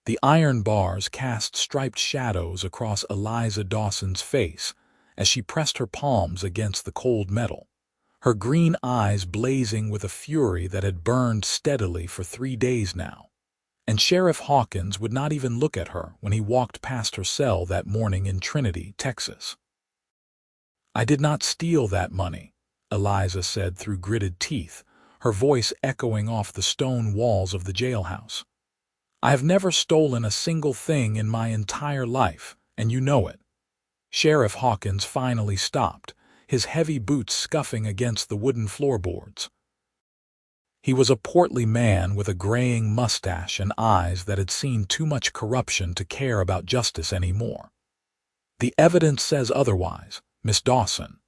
The iron bars cast striped shadows across Eliza Dawson's face as she pressed her palms against the cold metal, her green eyes blazing with a fury that had burned steadily for 3 days now. And Sheriff Hawkins would not even look at her when he walked past her cell that morning in Trinity, Texas. "I did not steal that money," Eliza said through gritted teeth, her voice echoing off the stone walls of the jailhouse. "I have never stolen a single thing in my entire life, and you know it." Sheriff Hawkins finally stopped, his heavy boots scuffing against the wooden floorboards. He was a portly man with a graying mustache and eyes that had seen too much corruption to care about justice anymore. "The evidence says otherwise, Miss Dawson.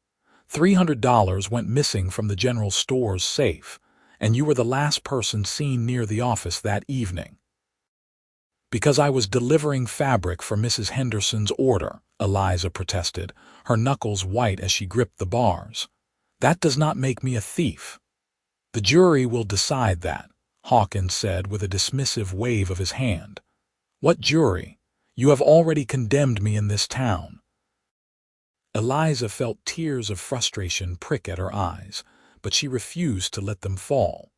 $300 went missing from the general store's safe, and you were the last person seen near the office that evening." "Because I was delivering fabric for Mrs. Henderson's order," Eliza protested, her knuckles white as she gripped the bars. "That does not make me a thief." "The jury will decide that," Hawkins said with a dismissive wave of his hand. "What jury? You have already condemned me in this town." Eliza felt tears of frustration prick at her eyes, but she refused to let them fall.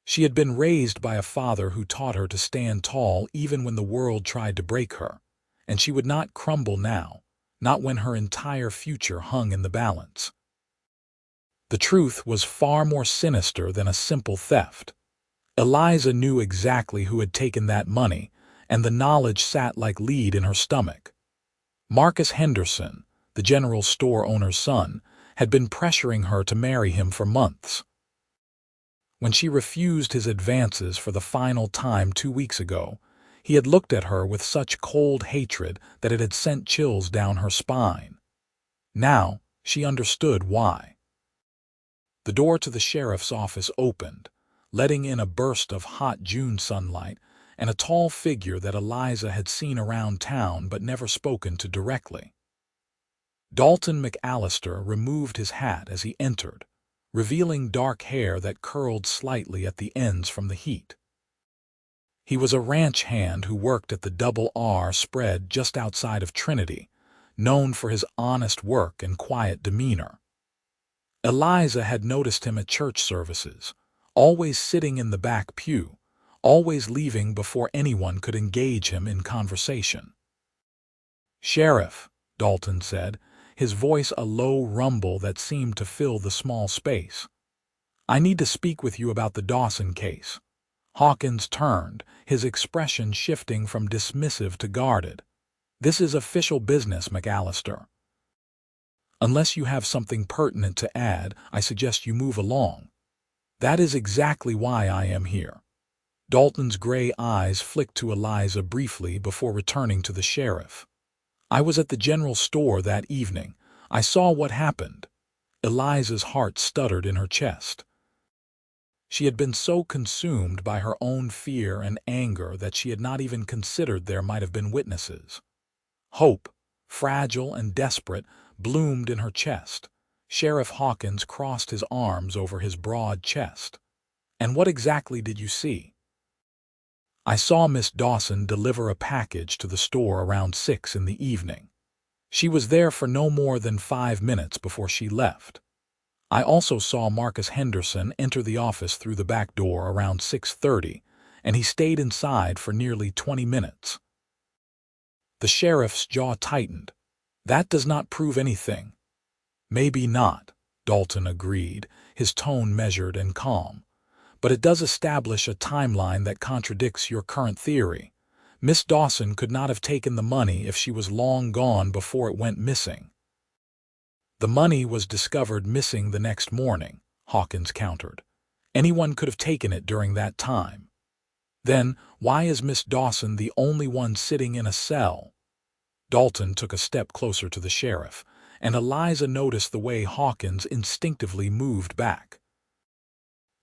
She had been raised by a father who taught her to stand tall even when the world tried to break her, and she would not crumble now, not when her entire future hung in the balance. The truth was far more sinister than a simple theft. Eliza knew exactly who had taken that money, and the knowledge sat like lead in her stomach. Marcus Henderson, the general store owner's son, had been pressuring her to marry him for months. When she refused his advances for the final time 2 weeks ago, he had looked at her with such cold hatred that it had sent chills down her spine. Now she understood why. The door to the sheriff's office opened, letting in a burst of hot June sunlight and a tall figure that Eliza had seen around town but never spoken to directly. Dalton McAllister removed his hat as he entered, revealing dark hair that curled slightly at the ends from the heat. He was a ranch hand who worked at the Double R spread just outside of Trinity, known for his honest work and quiet demeanor. Eliza had noticed him at church services, always sitting in the back pew, always leaving before anyone could engage him in conversation. "Sheriff," Dalton said, his voice a low rumble that seemed to fill the small space. "I need to speak with you about the Dawson case." Hawkins turned, his expression shifting from dismissive to guarded. "This is official business, McAllister. Unless you have something pertinent to add, I suggest you move along." "That is exactly why I am here." Dalton's gray eyes flicked to Eliza briefly before returning to the sheriff. "I was at the general store that evening. I saw what happened." Eliza's heart stuttered in her chest. She had been so consumed by her own fear and anger that she had not even considered there might have been witnesses. Hope, fragile and desperate, bloomed in her chest. Sheriff Hawkins crossed his arms over his broad chest. "And what exactly did you see?" "I saw Miss Dawson deliver a package to the store around 6 in the evening. She was there for no more than 5 minutes before she left. I also saw Marcus Henderson enter the office through the back door around 6:30, and he stayed inside for nearly 20 minutes. The sheriff's jaw tightened. "That does not prove anything." "Maybe not," Dalton agreed, his tone measured and calm. "But it does establish a timeline that contradicts your current theory. Miss Dawson could not have taken the money if she was long gone before it went missing." "The money was discovered missing the next morning," Hawkins countered. "Anyone could have taken it during that time. Then, why is Miss Dawson the only one sitting in a cell?" Dalton took a step closer to the sheriff, and Eliza noticed the way Hawkins instinctively moved back.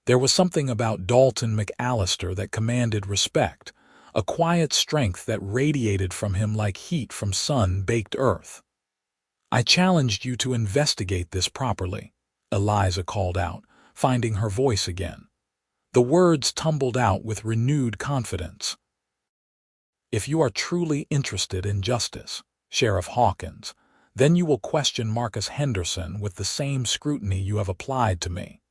There was something about Dalton McAllister that commanded respect, a quiet strength that radiated from him like heat from sun-baked earth. "I challenged you to investigate this properly," Eliza called out, finding her voice again. The words tumbled out with renewed confidence. If you are truly interested in justice, Sheriff Hawkins, then you will question Marcus Henderson with the same scrutiny you have applied to me.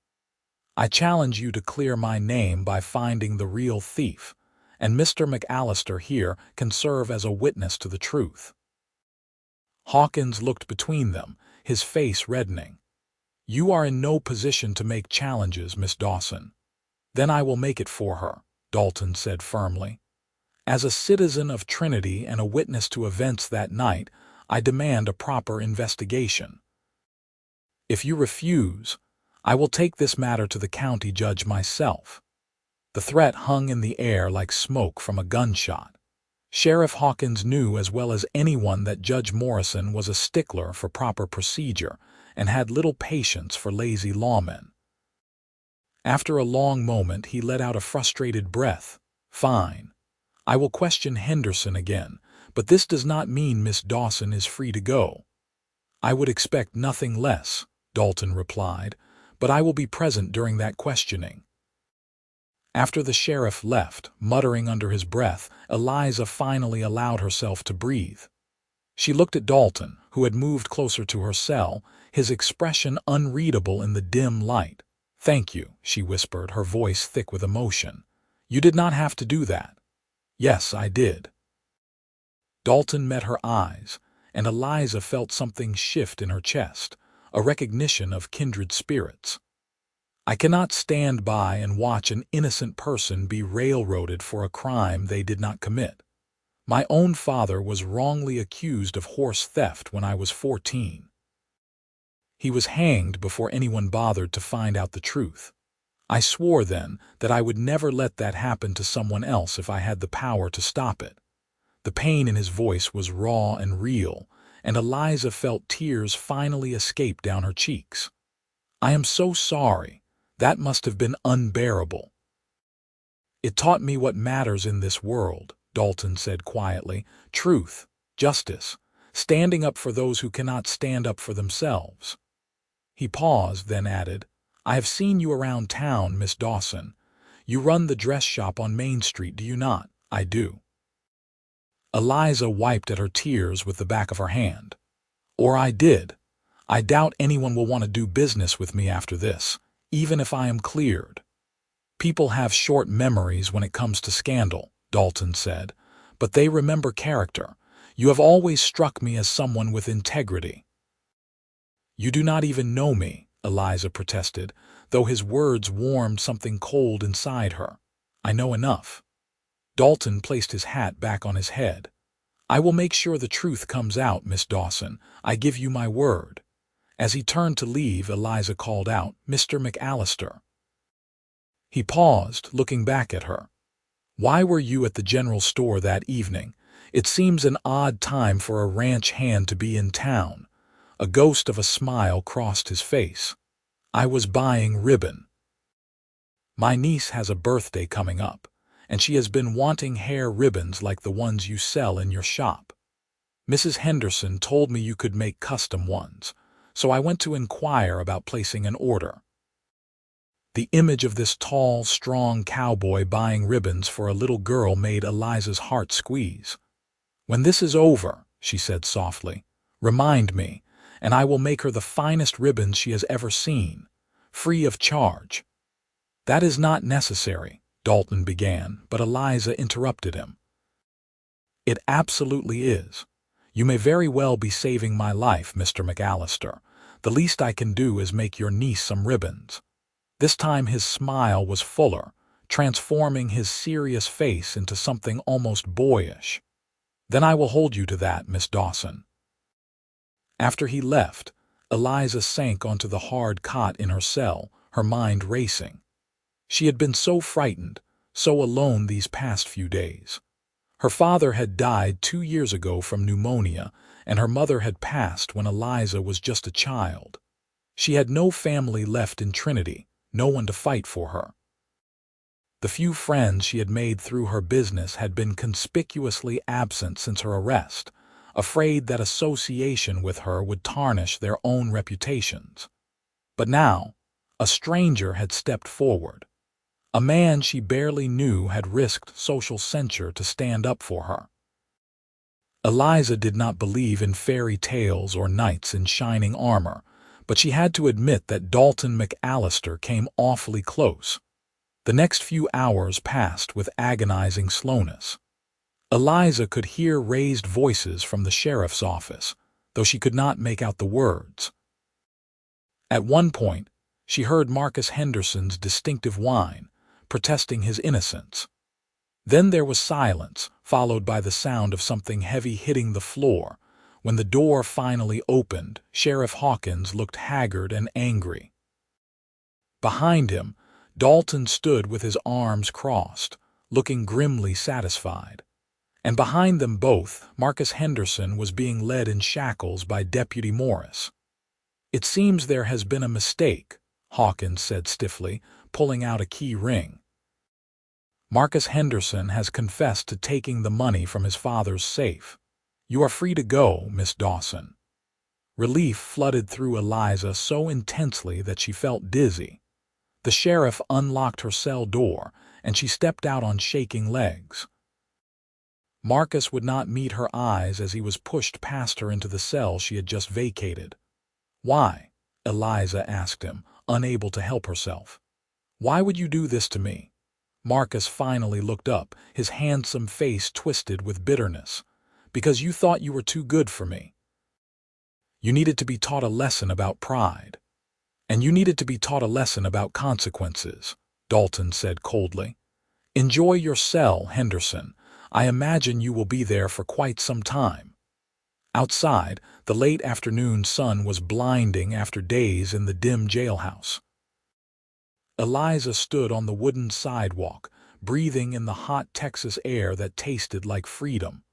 I challenge you to clear my name by finding the real thief, and Mr. McAllister here can serve as a witness to the truth." Hawkins looked between them, his face reddening. "You are in no position to make challenges, Miss Dawson." "Then I will make it for her," Dalton said firmly. "As a citizen of Trinity and a witness to events that night, I demand a proper investigation. If you refuse, I will take this matter to the county judge myself." The threat hung in the air like smoke from a gunshot. Sheriff Hawkins knew as well as anyone that Judge Morrison was a stickler for proper procedure and had little patience for lazy lawmen. After a long moment, he let out a frustrated breath. "Fine. I will question Henderson again, but this does not mean Miss Dawson is free to go." "I would expect nothing less," Dalton replied, "but I will be present during that questioning." After the sheriff left, muttering under his breath, Eliza finally allowed herself to breathe. She looked at Dalton, who had moved closer to her cell, his expression unreadable in the dim light. "Thank you," she whispered, her voice thick with emotion. "You did not have to do that." "Yes, I did." Dalton met her eyes, and Eliza felt something shift in her chest, a recognition of kindred spirits. "I cannot stand by and watch an innocent person be railroaded for a crime they did not commit. My own father was wrongly accused of horse theft when I was 14. He was hanged before anyone bothered to find out the truth. I swore then that I would never let that happen to someone else if I had the power to stop it." The pain in his voice was raw and real, and Eliza felt tears finally escape down her cheeks. "I am so sorry. That must have been unbearable." "It taught me what matters in this world," Dalton said quietly. "Truth, justice, standing up for those who cannot stand up for themselves." He paused, then added, "I have seen you around town, Miss Dawson. You run the dress shop on Main Street, do you not?" "I do." Eliza wiped at her tears with the back of her hand. "Or I did. I doubt anyone will want to do business with me after this, even if I am cleared." "People have short memories when it comes to scandal," Dalton said, "but they remember character. You have always struck me as someone with integrity." "You do not even know me," Eliza protested, though his words warmed something cold inside her. "I know enough." Dalton placed his hat back on his head. "I will make sure the truth comes out, Miss Dawson. I give you my word." As he turned to leave, Eliza called out, "Mr. McAllister." He paused, looking back at her. "Why were you at the general store that evening? It seems an odd time for a ranch hand to be in town." A ghost of a smile crossed his face. "I was buying ribbon. My niece has a birthday coming up, and she has been wanting hair ribbons like the ones you sell in your shop. Mrs. Henderson told me you could make custom ones, so I went to inquire about placing an order." The image of this tall, strong cowboy buying ribbons for a little girl made Eliza's heart squeeze. "When this is over," she said softly, "remind me, and I will make her the finest ribbons she has ever seen, free of charge." "That is not necessary," Dalton began, but Eliza interrupted him. "It absolutely is. You may very well be saving my life, Mr. McAllister. The least I can do is make your niece some ribbons." This time his smile was fuller, transforming his serious face into something almost boyish. "Then I will hold you to that, Miss Dawson." After he left, Eliza sank onto the hard cot in her cell, her mind racing. She had been so frightened, so alone these past few days. Her father had died 2 years ago from pneumonia, and her mother had passed when Eliza was just a child. She had no family left in Trinity, no one to fight for her. The few friends she had made through her business had been conspicuously absent since her arrest, afraid that association with her would tarnish their own reputations. But now, a stranger had stepped forward. A man she barely knew had risked social censure to stand up for her. Eliza did not believe in fairy tales or knights in shining armor, but she had to admit that Dalton McAllister came awfully close. The next few hours passed with agonizing slowness. Eliza could hear raised voices from the sheriff's office, though she could not make out the words. At one point, she heard Marcus Henderson's distinctive whine, protesting his innocence. Then there was silence, followed by the sound of something heavy hitting the floor. When the door finally opened, Sheriff Hawkins looked haggard and angry. Behind him, Dalton stood with his arms crossed, looking grimly satisfied. And behind them both, Marcus Henderson was being led in shackles by Deputy Morris. "It seems there has been a mistake," Hawkins said stiffly, pulling out a key ring. "Marcus Henderson has confessed to taking the money from his father's safe. You are free to go, Miss Dawson." Relief flooded through Eliza so intensely that she felt dizzy. The sheriff unlocked her cell door, and she stepped out on shaking legs. Marcus would not meet her eyes as he was pushed past her into the cell she had just vacated. "Why?" Eliza asked him, unable to help herself. "Why would you do this to me?" Marcus finally looked up, his handsome face twisted with bitterness. "Because you thought you were too good for me. You needed to be taught a lesson about pride. And you needed to be taught a lesson about consequences," Dalton said coldly. "Enjoy your cell, Henderson. I imagine you will be there for quite some time." Outside, the late afternoon sun was blinding after days in the dim jailhouse. Eliza stood on the wooden sidewalk, breathing in the hot Texas air that tasted like freedom.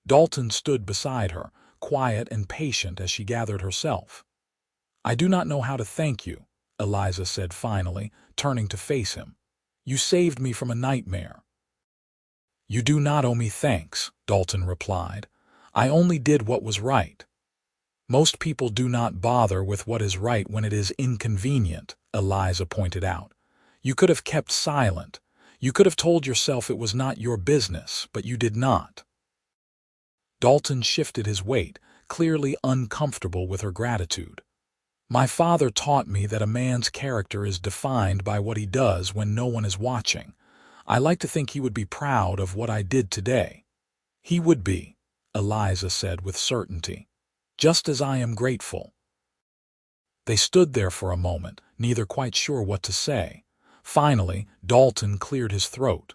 Dalton stood beside her, quiet and patient as she gathered herself. "I do not know how to thank you," Eliza said finally, turning to face him. "You saved me from a nightmare." "You do not owe me thanks," Dalton replied. "I only did what was right." "Most people do not bother with what is right when it is inconvenient," Eliza pointed out. "You could have kept silent. You could have told yourself it was not your business, but you did not." Dalton shifted his weight, clearly uncomfortable with her gratitude. "My father taught me that a man's character is defined by what he does when no one is watching. I like to think he would be proud of what I did today." "He would be," Eliza said with certainty. "Just as I am grateful." They stood there for a moment, neither quite sure what to say. Finally, Dalton cleared his throat.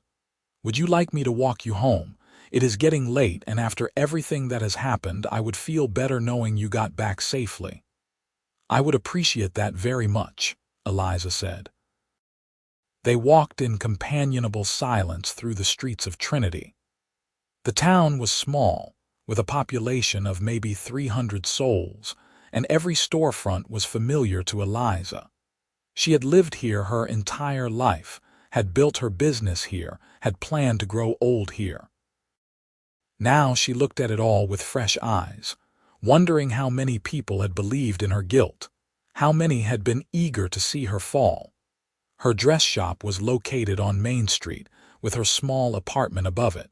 "Would you like me to walk you home? It is getting late, and after everything that has happened, I would feel better knowing you got back safely." "I would appreciate that very much," Eliza said. They walked in companionable silence through the streets of Trinity. The town was small, with a population of maybe 300 souls, and every storefront was familiar to Eliza. She had lived here her entire life, had built her business here, had planned to grow old here. Now she looked at it all with fresh eyes, wondering how many people had believed in her guilt, how many had been eager to see her fall. Her dress shop was located on Main Street, with her small apartment above it.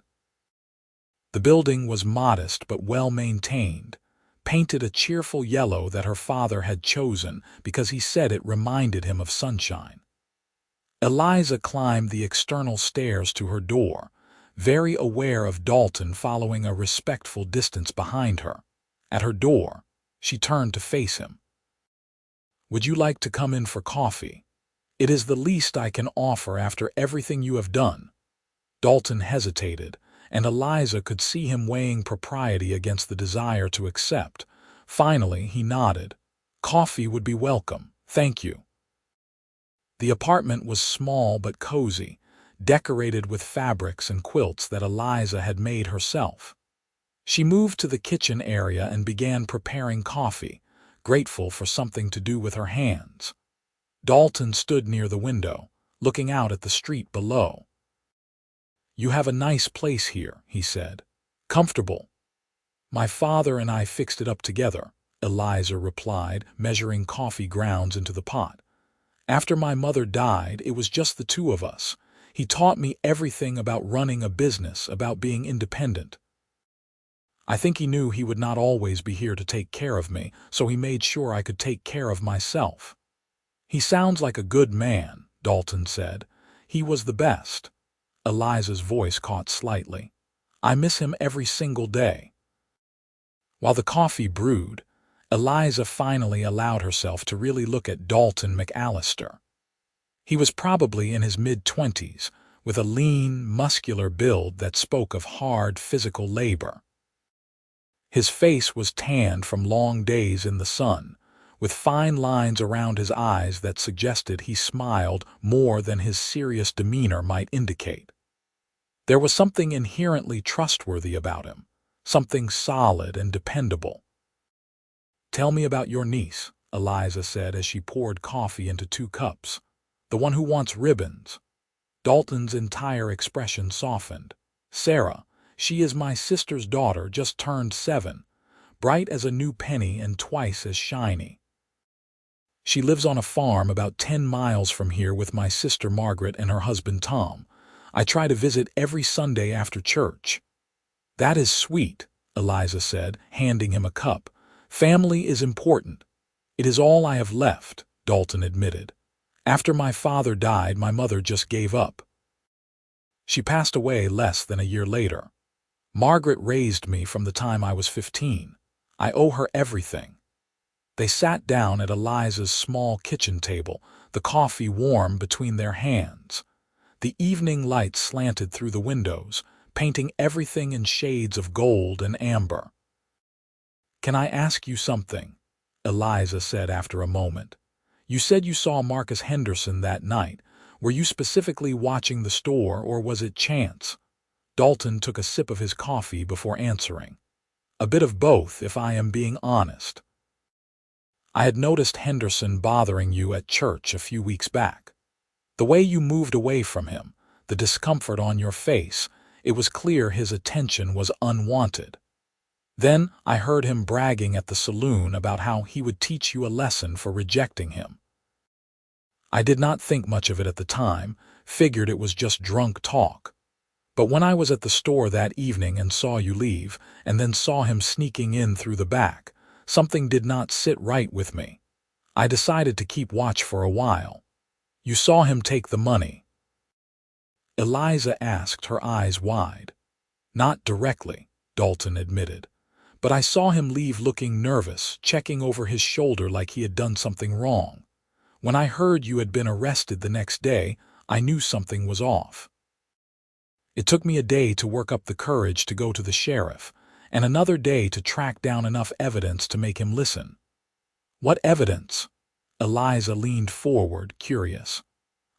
The building was modest but well-maintained, painted a cheerful yellow that her father had chosen because he said it reminded him of sunshine. Eliza climbed the external stairs to her door, very aware of Dalton following a respectful distance behind her. At her door, she turned to face him. "Would you like to come in for coffee? It is the least I can offer after everything you have done." Dalton hesitated, and Eliza could see him weighing propriety against the desire to accept. Finally, he nodded. "Coffee would be welcome, thank you." The apartment was small but cozy, decorated with fabrics and quilts that Eliza had made herself. She moved to the kitchen area and began preparing coffee, grateful for something to do with her hands. Dalton stood near the window, looking out at the street below. "You have a nice place here," he said. "Comfortable." "My father and I fixed it up together," Eliza replied, measuring coffee grounds into the pot. After my mother died, it was just the two of us. He taught me everything about running a business, about being independent. I think he knew he would not always be here to take care of me, so he made sure I could take care of myself. He sounds like a good man, Dalton said. He was the best. Eliza's voice caught slightly. I miss him every single day. While the coffee brewed, Eliza finally allowed herself to really look at Dalton McAllister. He was probably in his mid-20s, with a lean, muscular build that spoke of hard physical labor. His face was tanned from long days in the sun, with fine lines around his eyes that suggested he smiled more than his serious demeanor might indicate. There was something inherently trustworthy about him, something solid and dependable. "Tell me about your niece," Eliza said as she poured coffee into 2 cups. "The one who wants ribbons." Dalton's entire expression softened. "Sarah, she is my sister's daughter, just turned 7, bright as a new penny and twice as shiny. She lives on a farm about 10 miles from here with my sister Margaret and her husband Tom. I try to visit every Sunday after church." "That is sweet," Eliza said, handing him a cup. "Family is important." "It is all I have left," Dalton admitted. "After my father died, my mother just gave up. She passed away less than a year later. Margaret raised me from the time I was 15. I owe her everything." They sat down at Eliza's small kitchen table, the coffee warm between their hands. The evening light slanted through the windows, painting everything in shades of gold and amber. "Can I ask you something?" Eliza said after a moment. "You said you saw Marcus Henderson that night. Were you specifically watching the store, or was it chance?" Dalton took a sip of his coffee before answering. "A bit of both, if I am being honest. I had noticed Henderson bothering you at church a few weeks back. The way you moved away from him, the discomfort on your face, it was clear his attention was unwanted. Then I heard him bragging at the saloon about how he would teach you a lesson for rejecting him. I did not think much of it at the time, figured it was just drunk talk. But when I was at the store that evening and saw you leave, and then saw him sneaking in through the back, something did not sit right with me. I decided to keep watch for a while. You saw him take the money?" Eliza asked, her eyes wide. "Not directly," Dalton admitted. "But I saw him leave looking nervous, checking over his shoulder like he had done something wrong. When I heard you had been arrested the next day, I knew something was off. It took me a day to work up the courage to go to the sheriff, and another day to track down enough evidence to make him listen." "What evidence?" Eliza leaned forward, curious.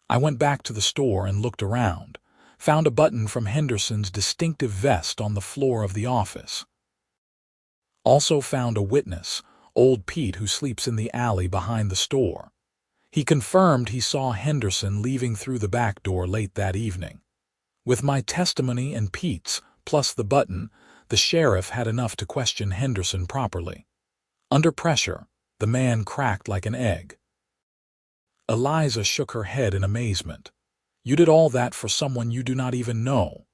"I went back to the store and looked around, found a button from Henderson's distinctive vest on the floor of the office. Also found a witness, old Pete, who sleeps in the alley behind the store. He confirmed he saw Henderson leaving through the back door late that evening. With my testimony and Pete's, plus the button, the sheriff had enough to question Henderson properly. Under pressure, the man cracked like an egg." Eliza shook her head in amazement. "You did all that for someone you do not even know?"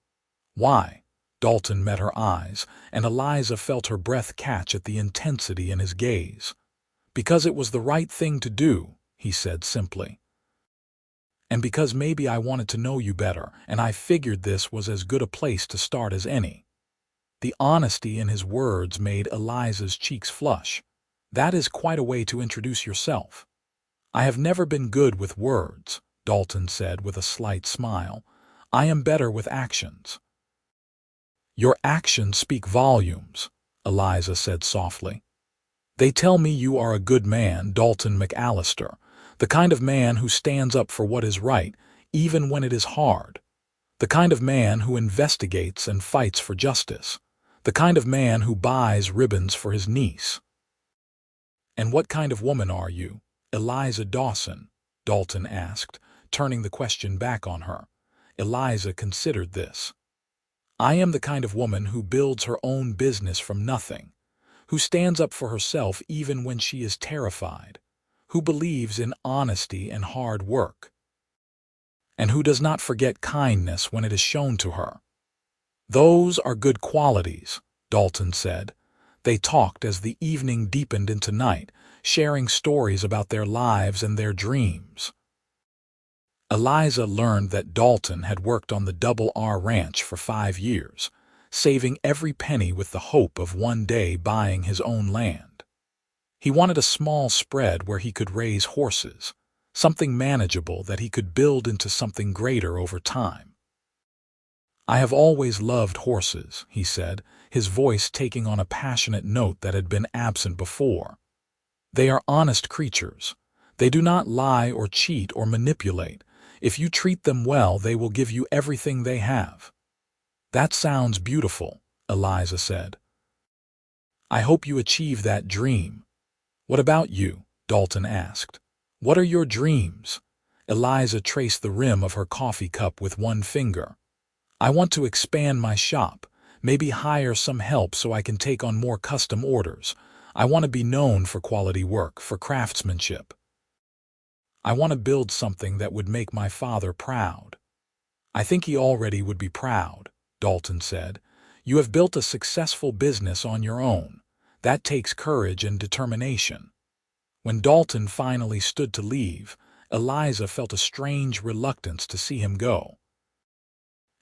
"Why?" Dalton met her eyes, and Eliza felt her breath catch at the intensity in his gaze. "Because it was the right thing to do," he said simply. "And because maybe I wanted to know you better, and I figured this was as good a place to start as any." The honesty in his words made Eliza's cheeks flush. "That is quite a way to introduce yourself." "I have never been good with words," Dalton said with a slight smile. "I am better with actions." "Your actions speak volumes," Eliza said softly. "They tell me you are a good man, Dalton McAllister, the kind of man who stands up for what is right, even when it is hard. The kind of man who investigates and fights for justice. The kind of man who buys ribbons for his niece." "And what kind of woman are you, Eliza Dawson?" Dalton asked, turning the question back on her. Eliza considered this. "I am the kind of woman who builds her own business from nothing, who stands up for herself even when she is terrified, who believes in honesty and hard work, and who does not forget kindness when it is shown to her. Those are good qualities, Dalton said. They talked as the evening deepened into night, sharing stories about their lives and their dreams. Eliza learned that Dalton had worked on the Double R Ranch for 5 years, saving every penny with the hope of one day buying his own land. He wanted a small spread where he could raise horses, something manageable that he could build into something greater over time. "I have always loved horses," he said, his voice taking on a passionate note that had been absent before. "They are honest creatures. They do not lie or cheat or manipulate. If you treat them well, they will give you everything they have." "That sounds beautiful," Eliza said. "I hope you achieve that dream." "What about you?" Dalton asked. "What are your dreams?" Eliza traced the rim of her coffee cup with one finger. "I want to expand my shop, maybe hire some help so I can take on more custom orders. I want to be known for quality work, for craftsmanship. I want to build something that would make my father proud." "I think he already would be proud," Dalton said. "You have built a successful business on your own. That takes courage and determination." When Dalton finally stood to leave, Eliza felt a strange reluctance to see him go.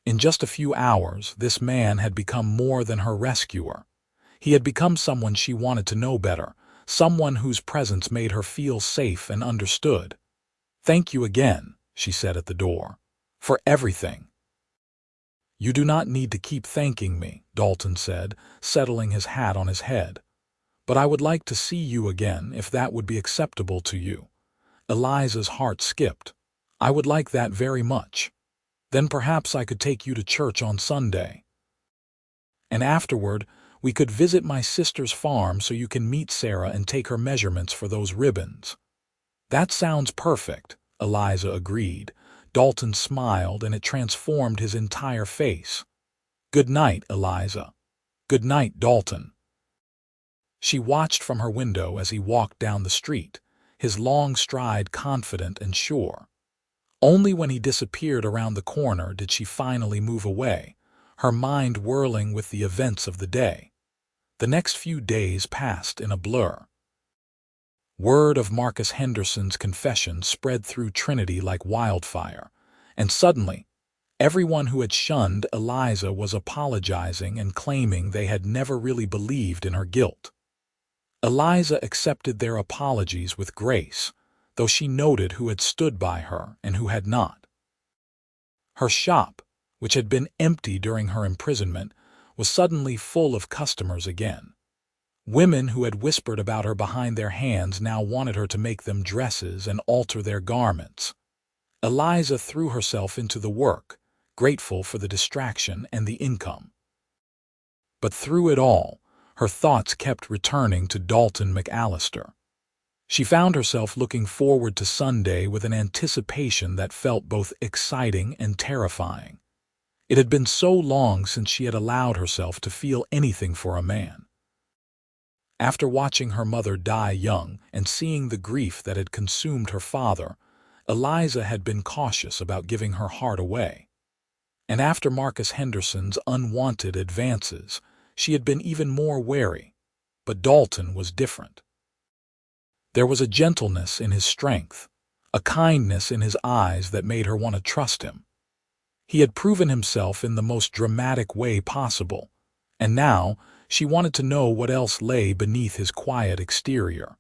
In just a few hours, this man had become more than her rescuer. He had become someone she wanted to know better, someone whose presence made her feel safe and understood. "Thank you again," she said at the door, "for everything." "You do not need to keep thanking me," Dalton said, settling his hat on his head. "But I would like to see you again if that would be acceptable to you." Eliza's heart skipped. "I would like that very much. Then perhaps I could take you to church on Sunday. And afterward, we could visit my sister's farm so you can meet Sarah and take her measurements for those ribbons." "That sounds perfect," Eliza agreed. Dalton smiled, and it transformed his entire face. "Good night, Eliza." "Good night, Dalton." She watched from her window as he walked down the street, his long stride confident and sure. Only when he disappeared around the corner did she finally move away, her mind whirling with the events of the day. The next few days passed in a blur. Word of Marcus Henderson's confession spread through Trinity like wildfire, and suddenly, everyone who had shunned Eliza was apologizing and claiming they had never really believed in her guilt. Eliza accepted their apologies with grace, though she noted who had stood by her and who had not. Her shop, which had been empty during her imprisonment, was suddenly full of customers again. Women who had whispered about her behind their hands now wanted her to make them dresses and alter their garments. Eliza threw herself into the work, grateful for the distraction and the income. But through it all, her thoughts kept returning to Dalton McAllister. She found herself looking forward to Sunday with an anticipation that felt both exciting and terrifying. It had been so long since she had allowed herself to feel anything for a man. After watching her mother die young and seeing the grief that had consumed her father, Eliza had been cautious about giving her heart away. And after Marcus Henderson's unwanted advances, she had been even more wary. But Dalton was different. There was a gentleness in his strength, a kindness in his eyes that made her want to trust him. He had proven himself in the most dramatic way possible, and now she wanted to know what else lay beneath his quiet exterior.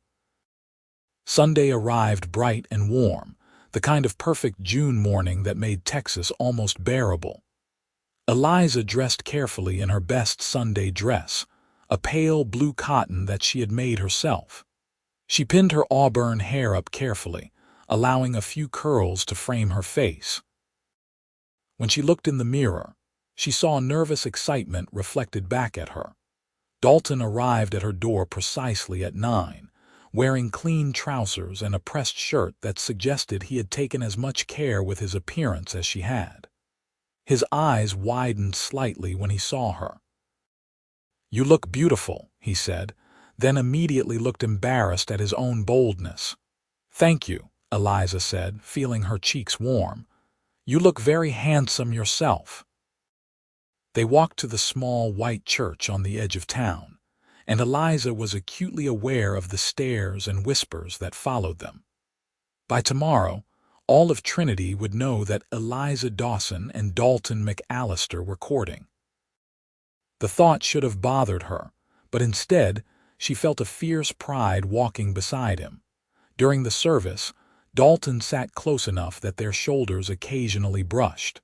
Sunday arrived bright and warm, the kind of perfect June morning that made Texas almost bearable. Eliza dressed carefully in her best Sunday dress, a pale blue cotton that she had made herself. She pinned her auburn hair up carefully, allowing a few curls to frame her face. When she looked in the mirror, she saw nervous excitement reflected back at her. Dalton arrived at her door precisely at 9, wearing clean trousers and a pressed shirt that suggested he had taken as much care with his appearance as she had. His eyes widened slightly when he saw her. "You look beautiful," he said, then immediately looked embarrassed at his own boldness. "Thank you," Eliza said, feeling her cheeks warm. "You look very handsome yourself." They walked to the small white church on the edge of town, and Eliza was acutely aware of the stares and whispers that followed them. By tomorrow, all of Trinity would know that Eliza Dawson and Dalton McAllister were courting. The thought should have bothered her, but instead, she felt a fierce pride walking beside him. During the service, Dalton sat close enough that their shoulders occasionally brushed.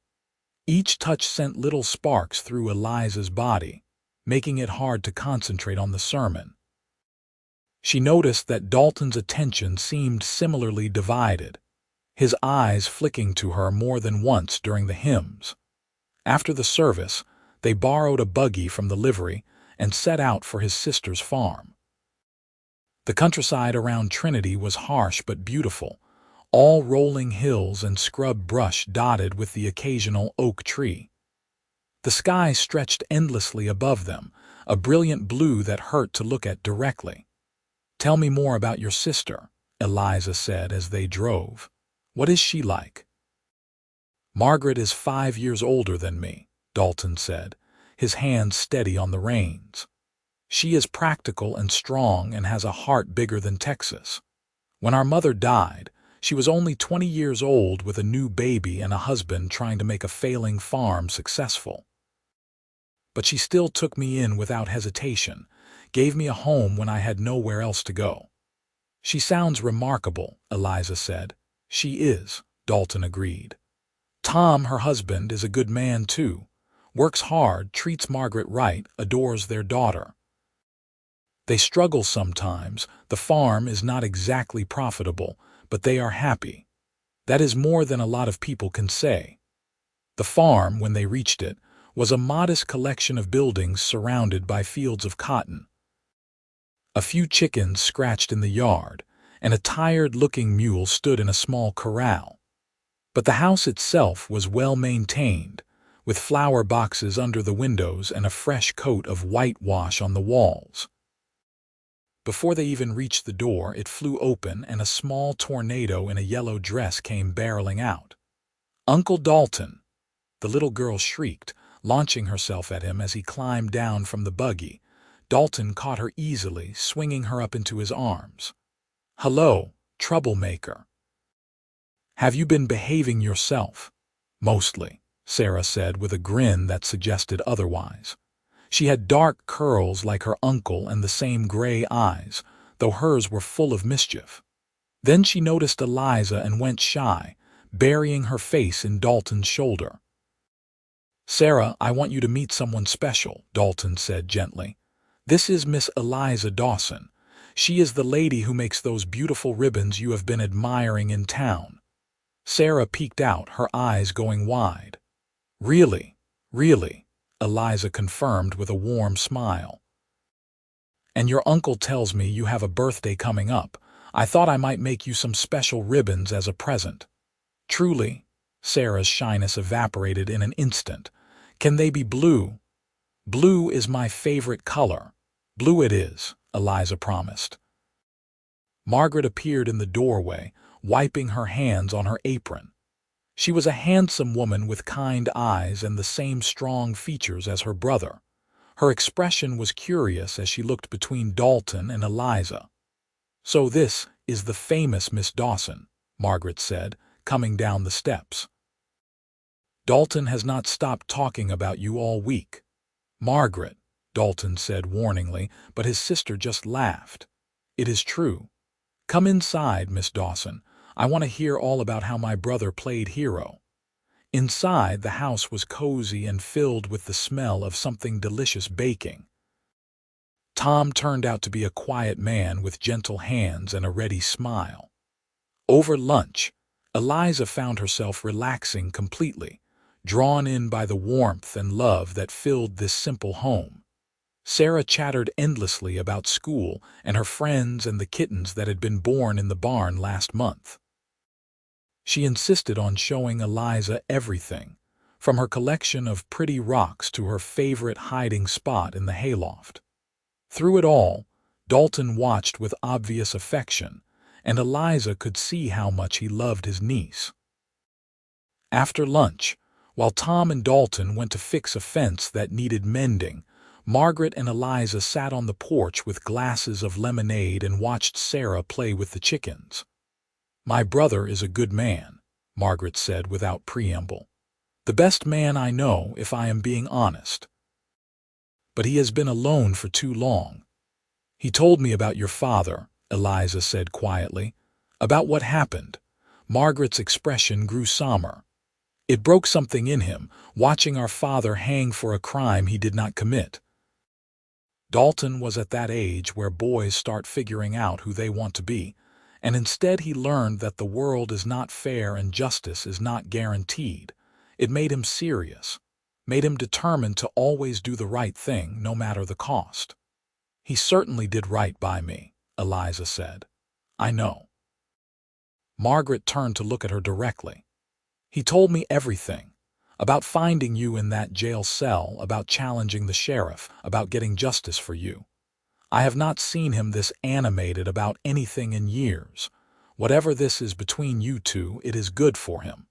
Each touch sent little sparks through Eliza's body, making it hard to concentrate on the sermon. She noticed that Dalton's attention seemed similarly divided, his eyes flicking to her more than once during the hymns. After the service, they borrowed a buggy from the livery and set out for his sister's farm. The countryside around Trinity was harsh but beautiful, all rolling hills and scrub brush dotted with the occasional oak tree. The sky stretched endlessly above them, a brilliant blue that hurt to look at directly. "Tell me more about your sister," Eliza said as they drove. "What is she like?" "Margaret is 5 years older than me," Dalton said, his hands steady on the reins. "She is practical and strong and has a heart bigger than Texas. When our mother died, she was only 20 years old with a new baby and a husband trying to make a failing farm successful. But she still took me in without hesitation, gave me a home when I had nowhere else to go." "She sounds remarkable," Eliza said. "She is," Dalton agreed. "Tom, her husband, is a good man too. Works hard, treats Margaret right, adores their daughter. They struggle sometimes. The farm is not exactly profitable, but they are happy. That is more than a lot of people can say." The farm, when they reached it, was a modest collection of buildings surrounded by fields of cotton. A few chickens scratched in the yard, and a tired-looking mule stood in a small corral. But the house itself was well maintained, with flower boxes under the windows and a fresh coat of whitewash on the walls. Before they even reached the door, it flew open and a small tornado in a yellow dress came barreling out. "Uncle Dalton!" the little girl shrieked, launching herself at him as he climbed down from the buggy. Dalton caught her easily, swinging her up into his arms. "Hello, troublemaker. Have you been behaving yourself?" "Mostly," Sarah said with a grin that suggested otherwise. She had dark curls like her uncle and the same gray eyes, though hers were full of mischief. Then she noticed Eliza and went shy, burying her face in Dalton's shoulder. "Sarah, I want you to meet someone special," Dalton said gently. "This is Miss Eliza Dawson. She is the lady who makes those beautiful ribbons you have been admiring in town." Sarah peeked out, her eyes going wide. "Really, really," Eliza confirmed with a warm smile. "And your uncle tells me you have a birthday coming up. I thought I might make you some special ribbons as a present." "Truly?" Sarah's shyness evaporated in an instant. "Can they be blue?" "Blue is my favorite color." "Blue it is," Eliza promised. Margaret appeared in the doorway, wiping her hands on her apron. She was a handsome woman with kind eyes and the same strong features as her brother. Her expression was curious as she looked between Dalton and Eliza. "So this is the famous Miss Dawson," Margaret said, coming down the steps. "Dalton has not stopped talking about you all week." "Margaret," Dalton said warningly, but his sister just laughed. "It is true. Come inside, Miss Dawson. I want to hear all about how my brother played hero." Inside, the house was cozy and filled with the smell of something delicious baking. Tom turned out to be a quiet man with gentle hands and a ready smile. Over lunch, Eliza found herself relaxing completely, drawn in by the warmth and love that filled this simple home. Sarah chattered endlessly about school and her friends and the kittens that had been born in the barn last month. She insisted on showing Eliza everything, from her collection of pretty rocks to her favorite hiding spot in the hayloft. Through it all, Dalton watched with obvious affection, and Eliza could see how much he loved his niece. After lunch, while Tom and Dalton went to fix a fence that needed mending, Margaret and Eliza sat on the porch with glasses of lemonade and watched Sarah play with the chickens. "My brother is a good man," Margaret said without preamble. "The best man I know, if I am being honest. But he has been alone for too long. He told me about your father," Eliza said quietly. "About what happened." Margaret's expression grew somber. "It broke something in him, watching our father hang for a crime he did not commit." Dalton was at that age where boys start figuring out who they want to be, and instead he learned that the world is not fair and justice is not guaranteed. It made him serious, made him determined to always do the right thing, no matter the cost. "He certainly did right by me," Eliza said. "I know." Margaret turned to look at her directly. "He told me everything. About finding you in that jail cell, about challenging the sheriff, about getting justice for you. I have not seen him this animated about anything in years. Whatever this is between you two, it is good for him."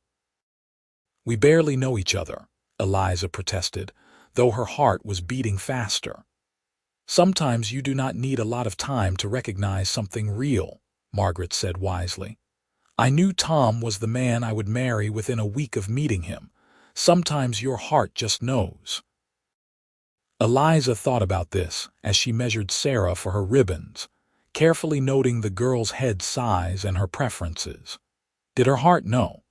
"We barely know each other," Eliza protested, though her heart was beating faster. "Sometimes you do not need a lot of time to recognize something real," Margaret said wisely. "I knew Tom was the man I would marry within a week of meeting him. Sometimes your heart just knows." Eliza thought about this as she measured Sarah for her ribbons, carefully noting the girl's head size and her preferences. Did her heart know?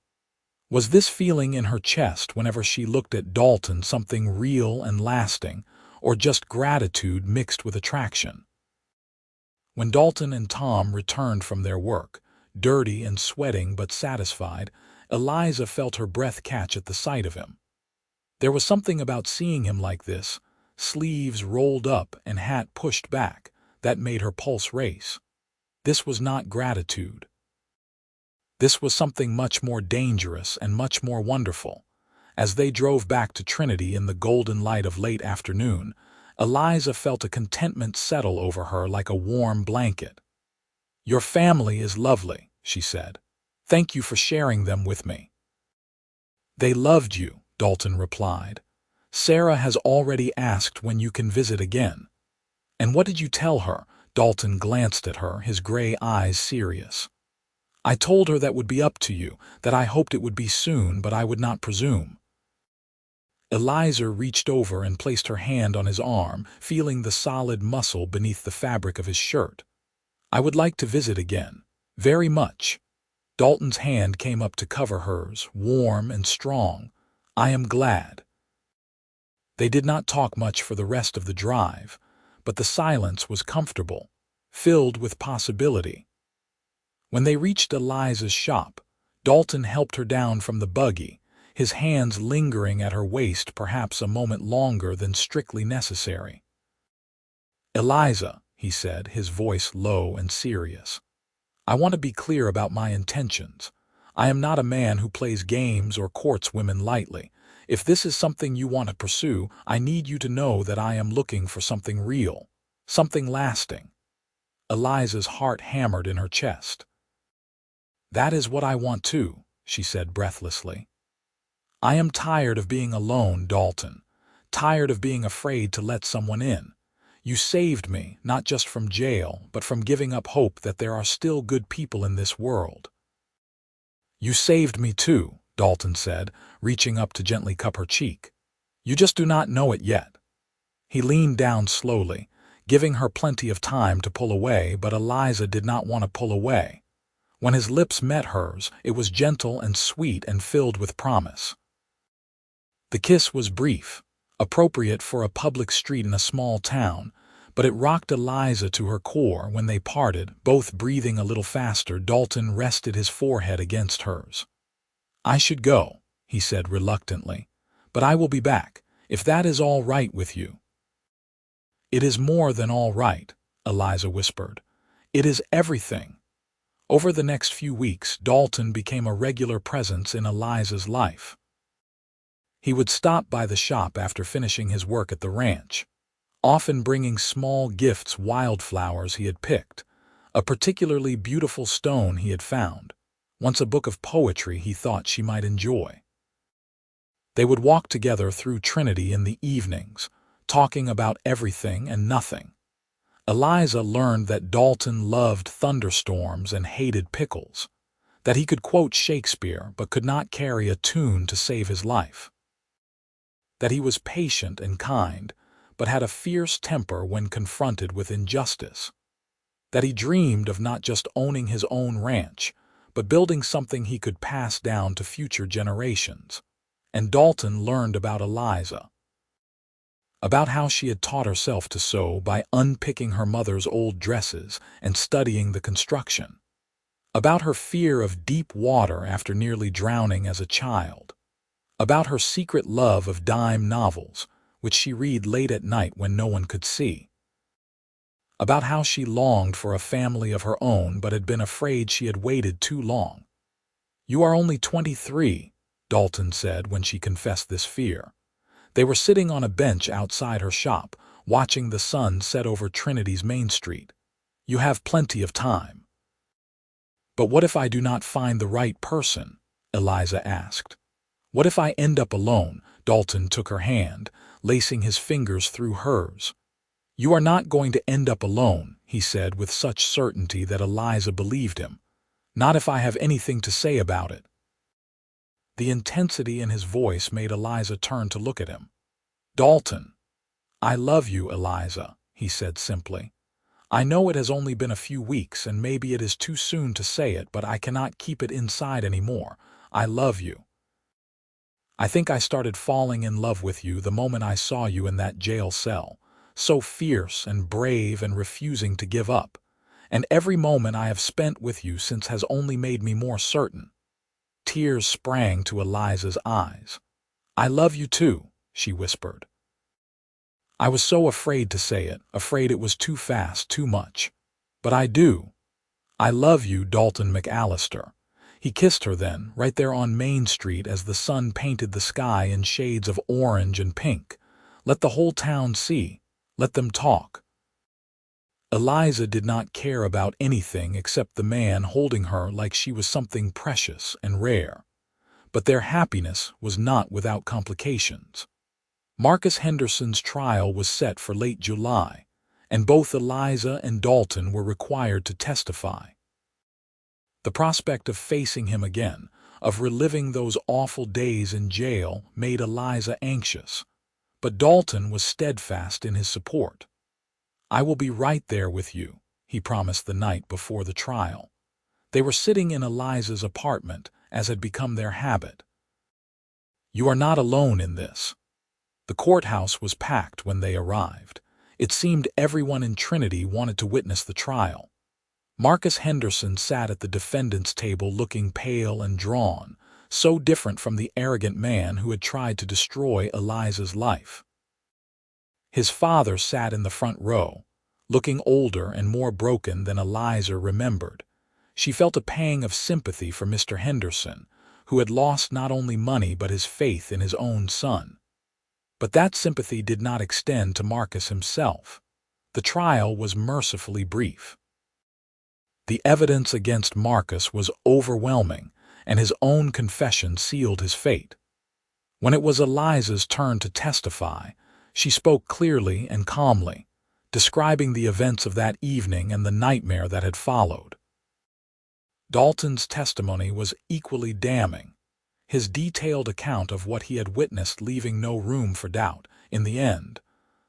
Was this feeling in her chest whenever she looked at Dalton something real and lasting, or just gratitude mixed with attraction? When Dalton and Tom returned from their work, dirty and sweating but satisfied, Eliza felt her breath catch at the sight of him. There was something about seeing him like this, sleeves rolled up and hat pushed back, that made her pulse race. This was not gratitude. This was something much more dangerous and much more wonderful. As they drove back to Trinity in the golden light of late afternoon, Eliza felt a contentment settle over her like a warm blanket. "Your family is lovely," she said. "Thank you for sharing them with me." "They loved you," Dalton replied. "Sarah has already asked when you can visit again." "And what did you tell her?" Dalton glanced at her, his gray eyes serious. "I told her that would be up to you, that I hoped it would be soon, but I would not presume." Eliza reached over and placed her hand on his arm, feeling the solid muscle beneath the fabric of his shirt. "I would like to visit again. Very much." Dalton's hand came up to cover hers, warm and strong. "I am glad." They did not talk much for the rest of the drive, but the silence was comfortable, filled with possibility. When they reached Eliza's shop, Dalton helped her down from the buggy, his hands lingering at her waist perhaps a moment longer than strictly necessary. "Eliza," he said, his voice low and serious, "I want to be clear about my intentions. I am not a man who plays games or courts women lightly. If this is something you want to pursue, I need you to know that I am looking for something real, something lasting." Eliza's heart hammered in her chest. "That is what I want too," she said breathlessly. "I am tired of being alone, Dalton. Tired of being afraid to let someone in. You saved me, not just from jail, but from giving up hope that there are still good people in this world." "You saved me too," Dalton said, reaching up to gently cup her cheek. "You just do not know it yet." He leaned down slowly, giving her plenty of time to pull away, but Eliza did not want to pull away. When his lips met hers, it was gentle and sweet and filled with promise. The kiss was brief, appropriate for a public street in a small town, but it rocked Eliza to her core. When they parted, both breathing a little faster, Dalton rested his forehead against hers. "I should go," he said reluctantly, "but I will be back, if that is all right with you." "It is more than all right," Eliza whispered. "It is everything." Over the next few weeks, Dalton became a regular presence in Eliza's life. He would stop by the shop after finishing his work at the ranch, often bringing small gifts, wildflowers he had picked, a particularly beautiful stone he had found, once a book of poetry he thought she might enjoy. They would walk together through Trinity in the evenings, talking about everything and nothing. Eliza learned that Dalton loved thunderstorms and hated pickles, that he could quote Shakespeare but could not carry a tune to save his life, that he was patient and kind but had a fierce temper when confronted with injustice, that he dreamed of not just owning his own ranch, but building something he could pass down to future generations. And Dalton learned about Eliza, about how she had taught herself to sew by unpicking her mother's old dresses and studying the construction, about her fear of deep water after nearly drowning as a child, about her secret love of dime novels, which she read late at night when no one could see, about how she longed for a family of her own but had been afraid she had waited too long. "You are only 23, Dalton said when she confessed this fear. They were sitting on a bench outside her shop, watching the sun set over Trinity's Main Street. "You have plenty of time." "But what if I do not find the right person?" Eliza asked. "What if I end up alone?" Dalton took her hand, lacing his fingers through hers. "You are not going to end up alone," he said with such certainty that Eliza believed him. "Not if I have anything to say about it." The intensity in his voice made Eliza turn to look at him. "Dalton, I love you, Eliza," he said simply. "I know it has only been a few weeks and maybe it is too soon to say it, but I cannot keep it inside anymore. I love you. I think I started falling in love with you the moment I saw you in that jail cell, so fierce and brave and refusing to give up. And every moment I have spent with you since has only made me more certain." Tears sprang to Eliza's eyes. "I love you too," she whispered. "I was so afraid to say it, afraid it was too fast, too much. But I do. I love you, Dalton McAllister." He kissed her then, right there on Main Street as the sun painted the sky in shades of orange and pink. "Let the whole town see. Let them talk." Eliza did not care about anything except the man holding her like she was something precious and rare. But their happiness was not without complications. Marcus Henderson's trial was set for late July, and both Eliza and Dalton were required to testify. The prospect of facing him again, of reliving those awful days in jail, made Eliza anxious. But Dalton was steadfast in his support. "I will be right there with you," he promised the night before the trial. They were sitting in Eliza's apartment, as had become their habit. "You are not alone in this." The courthouse was packed when they arrived. It seemed everyone in Trinity wanted to witness the trial. Marcus Henderson sat at the defendant's table looking pale and drawn, so different from the arrogant man who had tried to destroy Eliza's life. His father sat in the front row, looking older and more broken than Eliza remembered. She felt a pang of sympathy for Mr. Henderson, who had lost not only money but his faith in his own son. But that sympathy did not extend to Marcus himself. The trial was mercifully brief. The evidence against Marcus was overwhelming, and his own confession sealed his fate. When it was Eliza's turn to testify, she spoke clearly and calmly, describing the events of that evening and the nightmare that had followed. Dalton's testimony was equally damning, his detailed account of what he had witnessed leaving no room for doubt. In the end,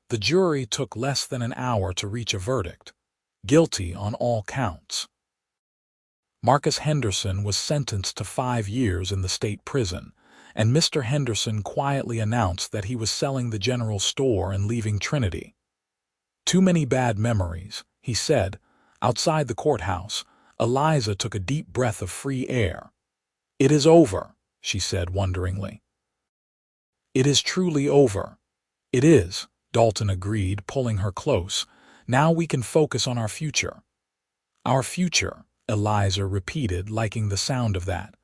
the jury took less than an hour to reach a verdict, guilty on all counts. Marcus Henderson was sentenced to 5 years in the state prison, and Mr. Henderson quietly announced that he was selling the general store and leaving Trinity. "Too many bad memories," he said. Outside the courthouse, Eliza took a deep breath of free air. "It is over," she said wonderingly. "It is truly over." "It is," Dalton agreed, pulling her close. "Now we can focus on our future." "Our future," Eliza repeated, liking the sound of that.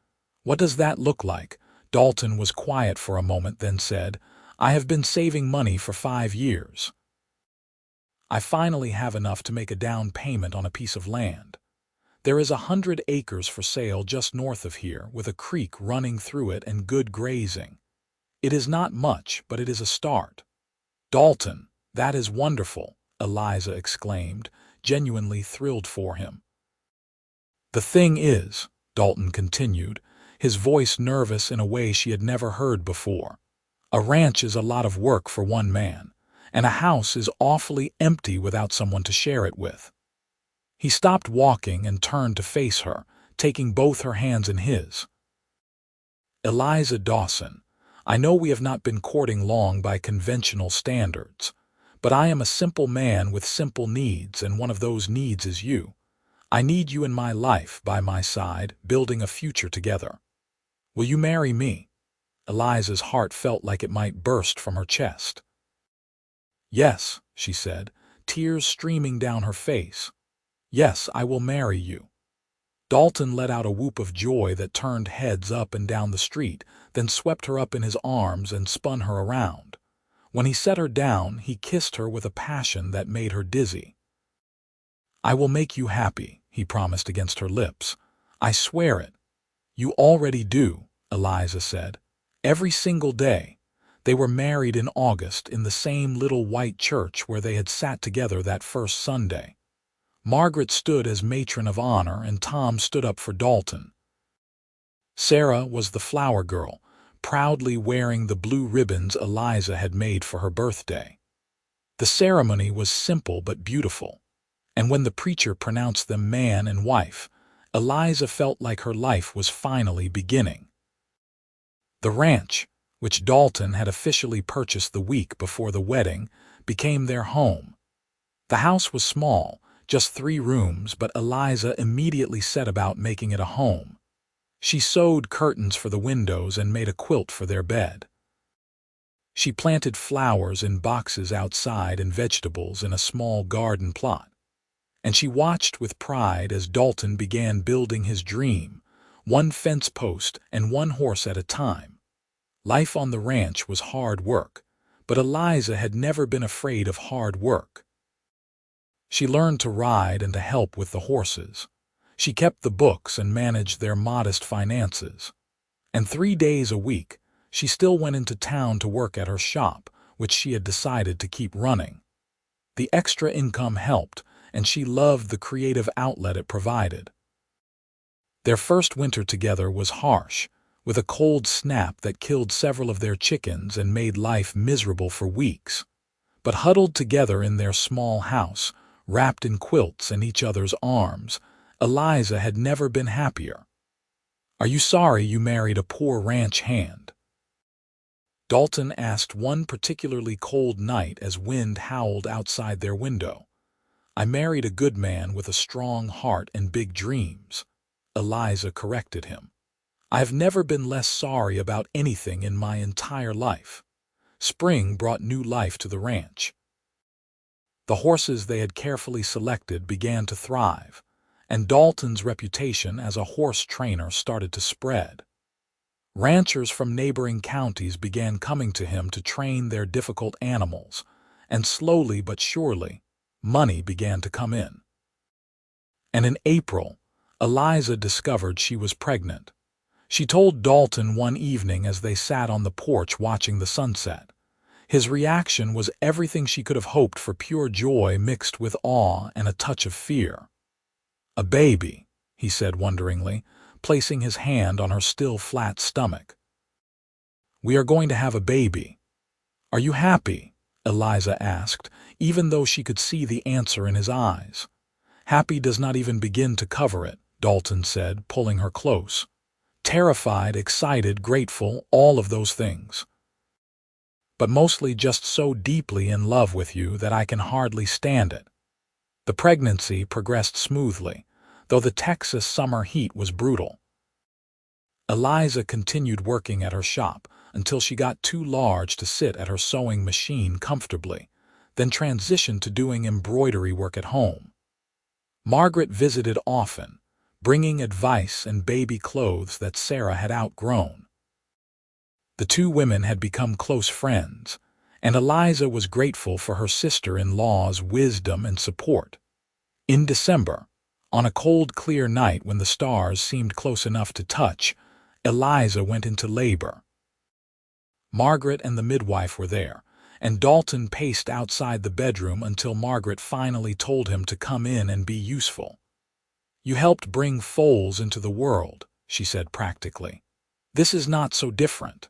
"What does that look like?" Dalton was quiet for a moment, then said, "I have been saving money for 5 years. I finally have enough to make a down payment on a piece of land. There is 100 acres for sale just north of here, with a creek running through it and good grazing. It is not much, but it is a start." "Dalton, that is wonderful," Eliza exclaimed, genuinely thrilled for him. "The thing is," Dalton continued, his voice nervous in a way she had never heard before, "a ranch is a lot of work for one man, and a house is awfully empty without someone to share it with." He stopped walking and turned to face her, taking both her hands in his. "Eliza Dawson, I know we have not been courting long by conventional standards, but I am a simple man with simple needs, and one of those needs is you. I need you in my life, by my side, building a future together. Will you marry me?" Eliza's heart felt like it might burst from her chest. "Yes," she said, tears streaming down her face. "Yes, I will marry you." Dalton let out a whoop of joy that turned heads up and down the street, then swept her up in his arms and spun her around. When he set her down, he kissed her with a passion that made her dizzy. "I will make you happy," he promised against her lips. "I swear it." "You already do," Eliza said. "Every single day." They were married in August in the same little white church where they had sat together that first Sunday. Margaret stood as matron of honor, and Tom stood up for Dalton. Sarah was the flower girl, proudly wearing the blue ribbons Eliza had made for her birthday. The ceremony was simple but beautiful, and when the preacher pronounced them man and wife, Eliza felt like her life was finally beginning. The ranch, which Dalton had officially purchased the week before the wedding, became their home. The house was small, just 3 rooms, but Eliza immediately set about making it a home. She sewed curtains for the windows and made a quilt for their bed. She planted flowers in boxes outside and vegetables in a small garden plot. And she watched with pride as Dalton began building his dream, 1 fence post and 1 horse at a time. Life on the ranch was hard work, but Eliza had never been afraid of hard work. She learned to ride and to help with the horses. She kept the books and managed their modest finances. And 3 days a week, she still went into town to work at her shop, which she had decided to keep running. The extra income helped, and she loved the creative outlet it provided. Their first winter together was harsh, with a cold snap that killed several of their chickens and made life miserable for weeks. But huddled together in their small house, wrapped in quilts in each other's arms, Eliza had never been happier. "Are you sorry you married a poor ranch hand?" Dalton asked one particularly cold night as wind howled outside their window. "I married a good man with a strong heart and big dreams," Eliza corrected him. "I have never been less sorry about anything in my entire life." Spring brought new life to the ranch. The horses they had carefully selected began to thrive, and Dalton's reputation as a horse trainer started to spread. Ranchers from neighboring counties began coming to him to train their difficult animals, and slowly but surely, money began to come in. And in April, Eliza discovered she was pregnant. She told Dalton one evening as they sat on the porch watching the sunset. His reaction was everything she could have hoped for, pure joy mixed with awe and a touch of fear. "A baby," he said wonderingly, placing his hand on her still flat stomach. "We are going to have a baby. Are you happy?" Eliza asked, even though she could see the answer in his eyes. "Happy does not even begin to cover it," Dalton said, pulling her close. "Terrified, excited, grateful, all of those things. But mostly just so deeply in love with you that I can hardly stand it." The pregnancy progressed smoothly, though the Texas summer heat was brutal. Eliza continued working at her shop until she got too large to sit at her sewing machine comfortably, then transitioned to doing embroidery work at home. Margaret visited often, bringing advice and baby clothes that Sarah had outgrown. The 2 women had become close friends, and Eliza was grateful for her sister-in-law's wisdom and support. In December, on a cold, clear night when the stars seemed close enough to touch, Eliza went into labor. Margaret and the midwife were there, and Dalton paced outside the bedroom until Margaret finally told him to come in and be useful. "You helped bring foals into the world," she said practically. "This is not so different."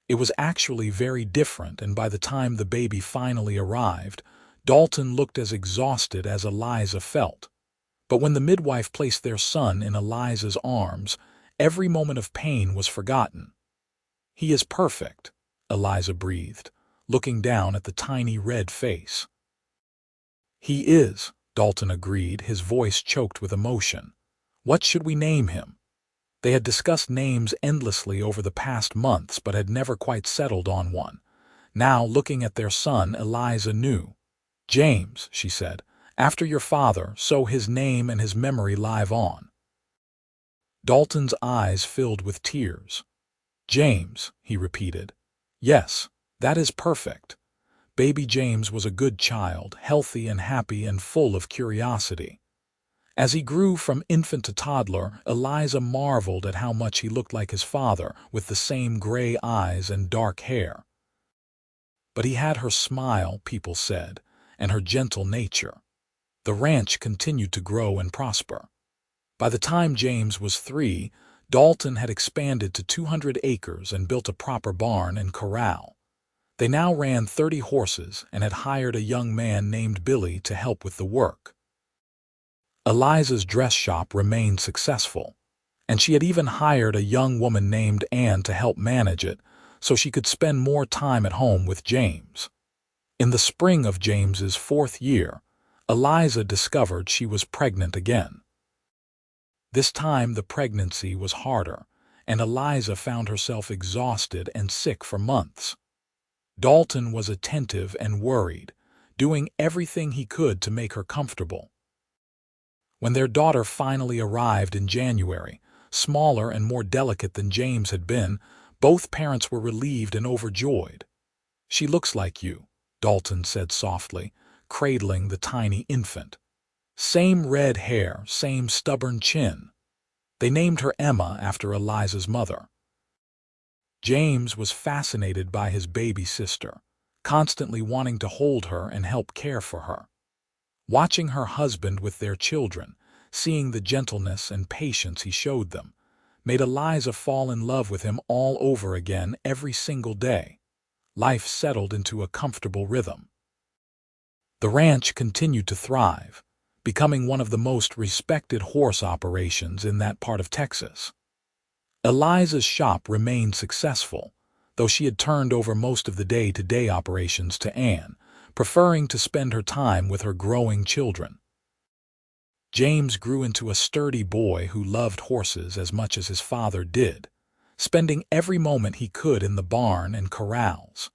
It was actually very different, and by the time the baby finally arrived, Dalton looked as exhausted as Eliza felt. But when the midwife placed their son in Eliza's arms, every moment of pain was forgotten. "He is perfect," Eliza breathed, looking down at the tiny red face. "He is," Dalton agreed, his voice choked with emotion. "What should we name him?" They had discussed names endlessly over the past months but had never quite settled on one. Now, looking at their son, Eliza knew. "James," she said, "after your father, so his name and his memory live on." Dalton's eyes filled with tears. "James," he repeated. "Yes, that is perfect." Baby James was a good child, healthy and happy and full of curiosity. As he grew from infant to toddler, Eliza marveled at how much he looked like his father, with the same gray eyes and dark hair. But he had her smile, people said, and her gentle nature. The ranch continued to grow and prosper. By the time James was 3, Dalton had expanded to 200 acres and built a proper barn and corral. They now ran 30 horses and had hired a young man named Billy to help with the work. Eliza's dress shop remained successful, and she had even hired a young woman named Anne to help manage it so she could spend more time at home with James. In the spring of James's 4th year, Eliza discovered she was pregnant again. This time the pregnancy was harder, and Eliza found herself exhausted and sick for months. Dalton was attentive and worried, doing everything he could to make her comfortable. When their daughter finally arrived in January, smaller and more delicate than James had been, both parents were relieved and overjoyed. "She looks like you," Dalton said softly, cradling the tiny infant. "Same red hair, same stubborn chin." They named her Emma after Eliza's mother. James was fascinated by his baby sister, constantly wanting to hold her and help care for her. Watching her husband with their children, seeing the gentleness and patience he showed them, made Eliza fall in love with him all over again every single day. Life settled into a comfortable rhythm. The ranch continued to thrive, becoming one of the most respected horse operations in that part of Texas. Eliza's shop remained successful, though she had turned over most of the day-to-day operations to Anne, preferring to spend her time with her growing children. James grew into a sturdy boy who loved horses as much as his father did, spending every moment he could in the barn and corrals.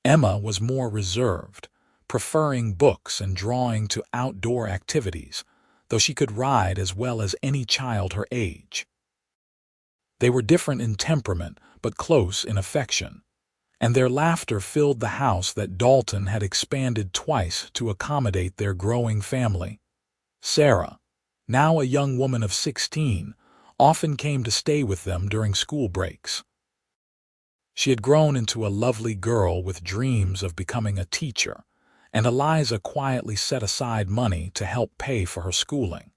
Emma was more reserved, preferring books and drawing to outdoor activities, though she could ride as well as any child her age. They were different in temperament, but close in affection, and their laughter filled the house that Dalton had expanded twice to accommodate their growing family. Sarah, now a young woman of 16, often came to stay with them during school breaks. She had grown into a lovely girl with dreams of becoming a teacher, and Eliza quietly set aside money to help pay for her schooling.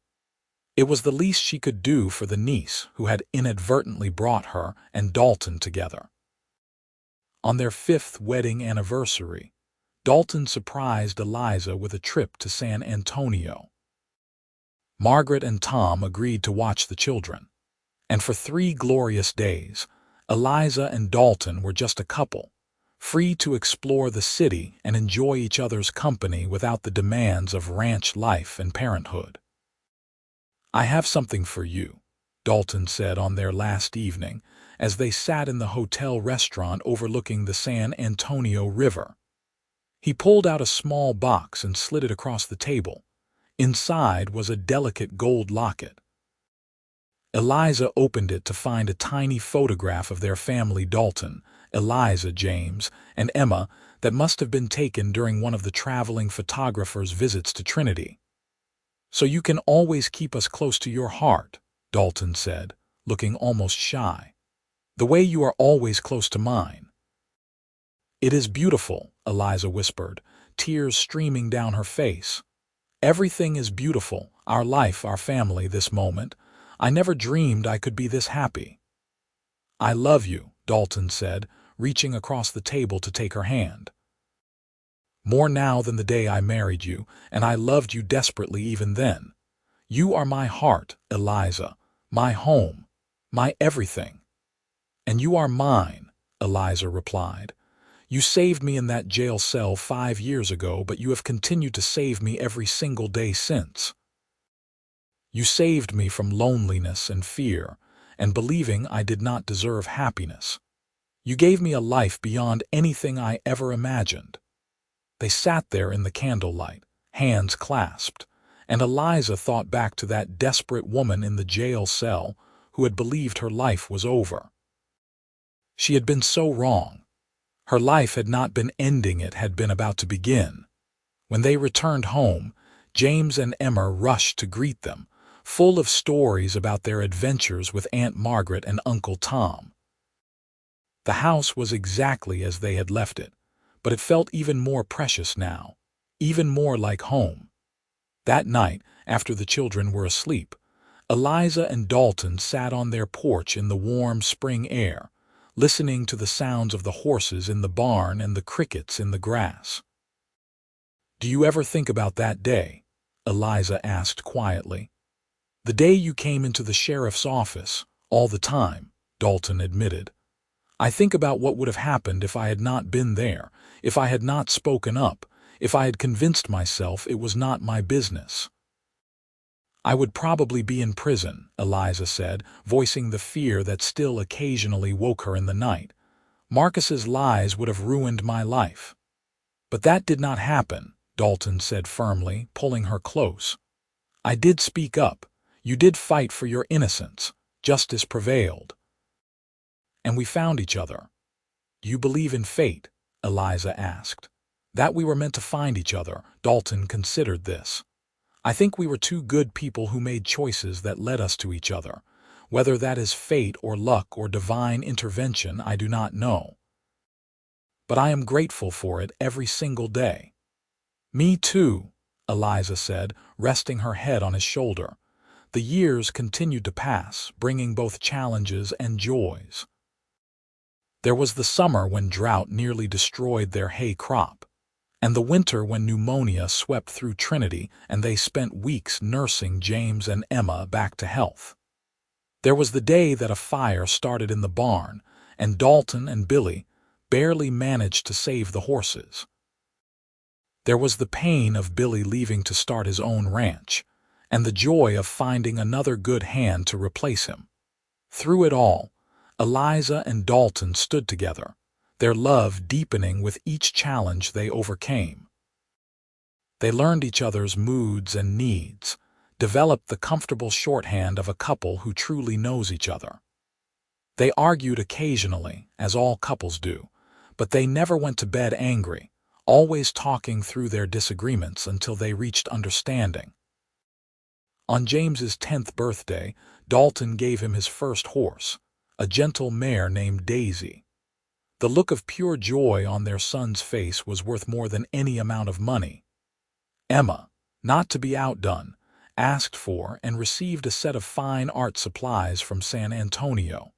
It was the least she could do for the niece who had inadvertently brought her and Dalton together. On their 5th wedding anniversary, Dalton surprised Eliza with a trip to San Antonio. Margaret and Tom agreed to watch the children, and for 3 glorious days, Eliza and Dalton were just a couple, free to explore the city and enjoy each other's company without the demands of ranch life and parenthood. "I have something for you," Dalton said on their last evening, as they sat in the hotel restaurant overlooking the San Antonio River. He pulled out a small box and slid it across the table. Inside was a delicate gold locket. Eliza opened it to find a tiny photograph of their family. Dalton, Eliza, James, and Emma that must have been taken during one of the traveling photographer's visits to Trinity. "So you can always keep us close to your heart," Dalton said, looking almost shy. "The way you are always close to mine." "It is beautiful," Eliza whispered, tears streaming down her face. "Everything is beautiful, our life, our family, this moment. I never dreamed I could be this happy." "I love you," Dalton said, reaching across the table to take her hand. "More now than the day I married you, and I loved you desperately even then. You are my heart, Eliza, my home, my everything." "And you are mine," Eliza replied. "You saved me in that jail cell 5 years ago, but you have continued to save me every single day since. You saved me from loneliness and fear, and believing I did not deserve happiness. You gave me a life beyond anything I ever imagined." They sat there in the candlelight, hands clasped, and Eliza thought back to that desperate woman in the jail cell who had believed her life was over. She had been so wrong. Her life had not been ending, it had been about to begin. When they returned home, James and Emma rushed to greet them, full of stories about their adventures with Aunt Margaret and Uncle Tom. The house was exactly as they had left it, but it felt even more precious now, even more like home. That night, after the children were asleep, Eliza and Dalton sat on their porch in the warm spring air, listening to the sounds of the horses in the barn and the crickets in the grass. "Do you ever think about that day?" Eliza asked quietly. "The day you came into the sheriff's office, all the time," Dalton admitted. "I think about what would have happened if I had not been there, if I had not spoken up, if I had convinced myself it was not my business." "I would probably be in prison," Eliza said, voicing the fear that still occasionally woke her in the night. "Marcus's lies would have ruined my life." "But that did not happen," Dalton said firmly, pulling her close. "I did speak up. You did fight for your innocence. Justice prevailed. And we found each other." "Do you believe in fate?" Eliza asked. "That we were meant to find each other," Dalton considered this. "I think we were two good people who made choices that led us to each other. Whether that is fate or luck or divine intervention, I do not know. But I am grateful for it every single day." "Me too," Eliza said, resting her head on his shoulder. The years continued to pass, bringing both challenges and joys. There was the summer when drought nearly destroyed their hay crop, and the winter when pneumonia swept through Trinity and they spent weeks nursing James and Emma back to health. There was the day that a fire started in the barn, and Dalton and Billy barely managed to save the horses. There was the pain of Billy leaving to start his own ranch, and the joy of finding another good hand to replace him. Through it all, Eliza and Dalton stood together, their love deepening with each challenge they overcame. They learned each other's moods and needs, developed the comfortable shorthand of a couple who truly knows each other. They argued occasionally, as all couples do, but they never went to bed angry, always talking through their disagreements until they reached understanding. On James's 10th birthday, Dalton gave him his first horse, a gentle mare named Daisy. The look of pure joy on their son's face was worth more than any amount of money. Emma, not to be outdone, asked for and received a set of fine art supplies from San Antonio.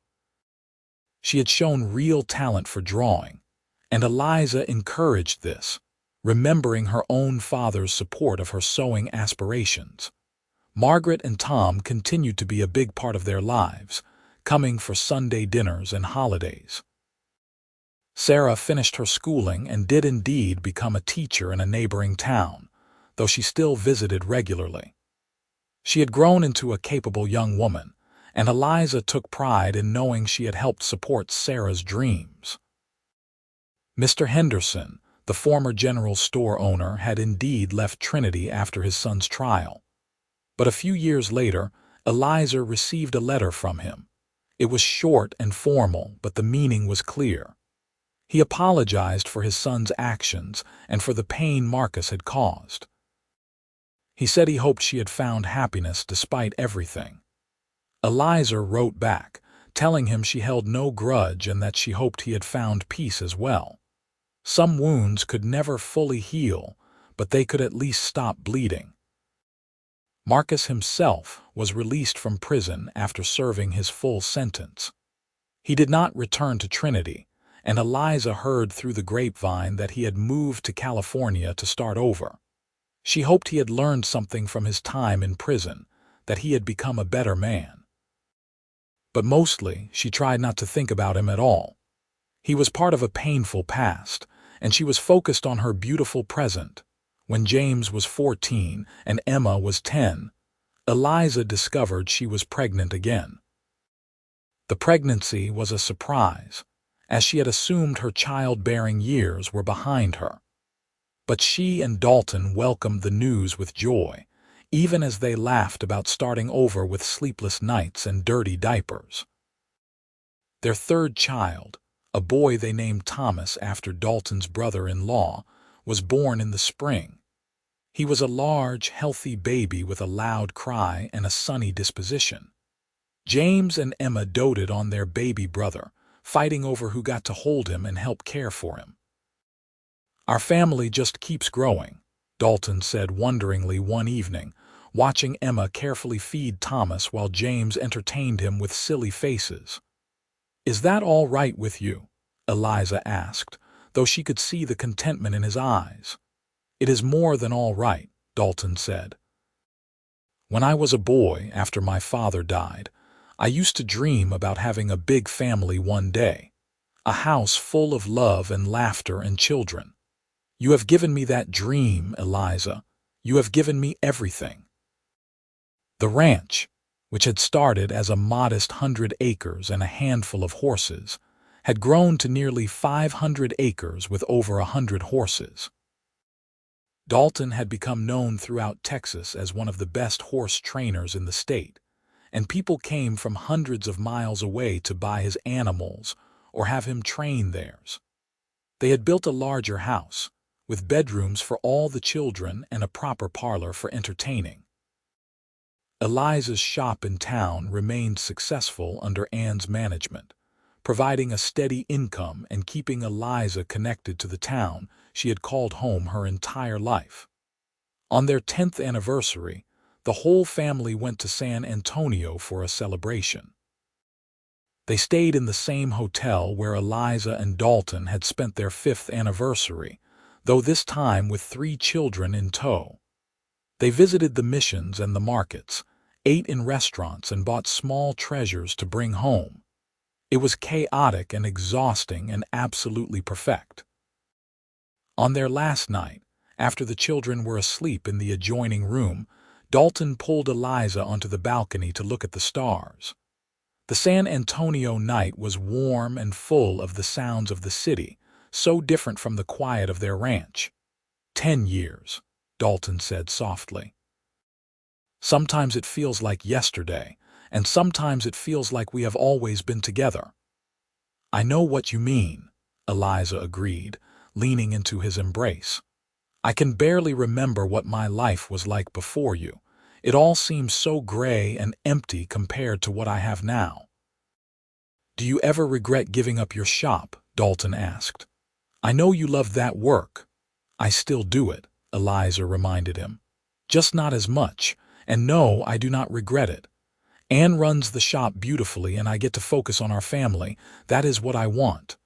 She had shown real talent for drawing, and Eliza encouraged this, remembering her own father's support of her sewing aspirations. Margaret and Tom continued to be a big part of their lives, coming for Sunday dinners and holidays. Sarah finished her schooling and did indeed become a teacher in a neighboring town, though she still visited regularly. She had grown into a capable young woman, and Eliza took pride in knowing she had helped support Sarah's dreams. Mr. Henderson, the former general store owner, had indeed left Trinity after his son's trial. But a few years later, Eliza received a letter from him. It was short and formal, but the meaning was clear. He apologized for his son's actions and for the pain Marcus had caused. He said he hoped she had found happiness despite everything. Eliza wrote back, telling him she held no grudge and that she hoped he had found peace as well. Some wounds could never fully heal, but they could at least stop bleeding. Marcus himself was released from prison after serving his full sentence. He did not return to Trinity, and Eliza heard through the grapevine that he had moved to California to start over. She hoped he had learned something from his time in prison, that he had become a better man. But mostly, she tried not to think about him at all. He was part of a painful past, and she was focused on her beautiful present. When James was 14 and Emma was 10, Eliza discovered she was pregnant again. The pregnancy was a surprise, as she had assumed her childbearing years were behind her. But she and Dalton welcomed the news with joy, even as they laughed about starting over with sleepless nights and dirty diapers. Their third child, a boy they named Thomas after Dalton's brother-in-law, was born in the spring. He was a large, healthy baby with a loud cry and a sunny disposition. James and Emma doted on their baby brother, fighting over who got to hold him and help care for him. "Our family just keeps growing," Dalton said wonderingly one evening, watching Emma carefully feed Thomas while James entertained him with silly faces. "Is that all right with you?" Eliza asked, though she could see the contentment in his eyes. "It is more than all right," Dalton said. "When I was a boy, after my father died, I used to dream about having a big family one day, a house full of love and laughter and children. You have given me that dream, Eliza. You have given me everything." The ranch, which had started as a modest 100 acres and a handful of horses, had grown to nearly 500 acres with over 100 horses. Dalton had become known throughout Texas as one of the best horse trainers in the state, and people came from hundreds of miles away to buy his animals or have him train theirs. They had built a larger house, with bedrooms for all the children and a proper parlor for entertaining. Eliza's shop in town remained successful under Ann's management, providing a steady income and keeping Eliza connected to the town she had called home her entire life. On their 10th anniversary, the whole family went to San Antonio for a celebration. They stayed in the same hotel where Eliza and Dalton had spent their 5th anniversary, though this time with 3 children in tow. They visited the missions and the markets, ate in restaurants, and bought small treasures to bring home. It was chaotic and exhausting and absolutely perfect. On their last night, after the children were asleep in the adjoining room, Dalton pulled Eliza onto the balcony to look at the stars. The San Antonio night was warm and full of the sounds of the city, so different from the quiet of their ranch. 10 years, Dalton said softly. "Sometimes it feels like yesterday, and sometimes it feels like we have always been together." "I know what you mean," Eliza agreed, leaning into his embrace. "I can barely remember what my life was like before you. It all seems so gray and empty compared to what I have now." "Do you ever regret giving up your shop?" Dalton asked. "I know you love that work." "I still do it," Eliza reminded him. "Just not as much, and no, I do not regret it. Anne runs the shop beautifully and I get to focus on our family. That is what I want.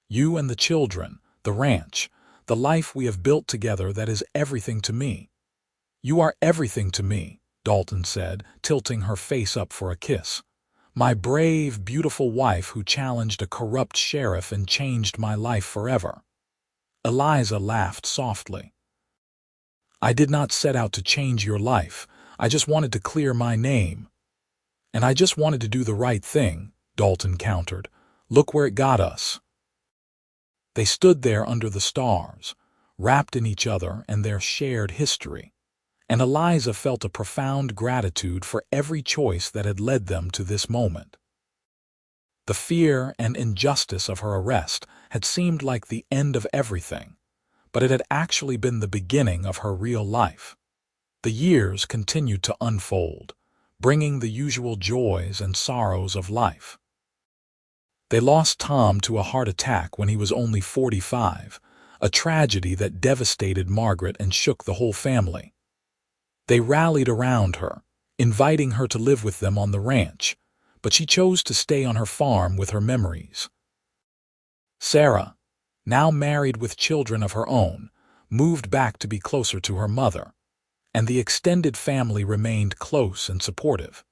You and the children, the ranch, the life we have built together, that is everything to me." "You are everything to me," Dalton said, tilting her face up for a kiss. "My brave, beautiful wife who challenged a corrupt sheriff and changed my life forever." Eliza laughed softly. "I did not set out to change your life. I just wanted to clear my name." "And I just wanted to do the right thing," Dalton countered. "Look where it got us." They stood there under the stars, wrapped in each other and their shared history, and Eliza felt a profound gratitude for every choice that had led them to this moment. The fear and injustice of her arrest had seemed like the end of everything, but it had actually been the beginning of her real life. The years continued to unfold, bringing the usual joys and sorrows of life. They lost Tom to a heart attack when he was only 45, a tragedy that devastated Margaret and shook the whole family. They rallied around her, inviting her to live with them on the ranch, but she chose to stay on her farm with her memories. Sarah, now married with children of her own, moved back to be closer to her mother, and the extended family remained close and supportive.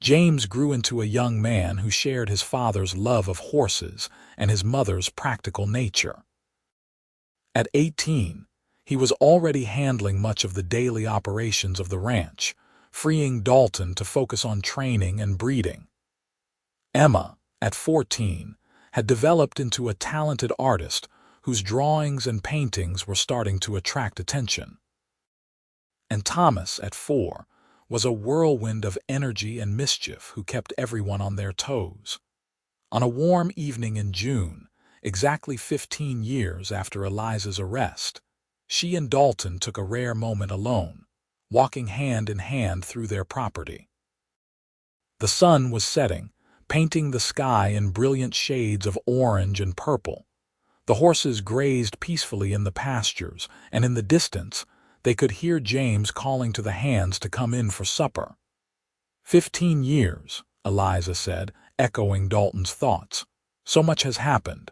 James grew into a young man who shared his father's love of horses and his mother's practical nature. At 18, he was already handling much of the daily operations of the ranch, freeing Dalton to focus on training and breeding. Emma, at 14, had developed into a talented artist whose drawings and paintings were starting to attract attention. And Thomas, at 4, was a whirlwind of energy and mischief who kept everyone on their toes. On a warm evening in June, exactly 15 years after Eliza's arrest, she and Dalton took a rare moment alone, walking hand in hand through their property. The sun was setting, painting the sky in brilliant shades of orange and purple. The horses grazed peacefully in the pastures, and in the distance, they could hear James calling to the hands to come in for supper. 15 years, Eliza said, echoing Dalton's thoughts. So much has happened.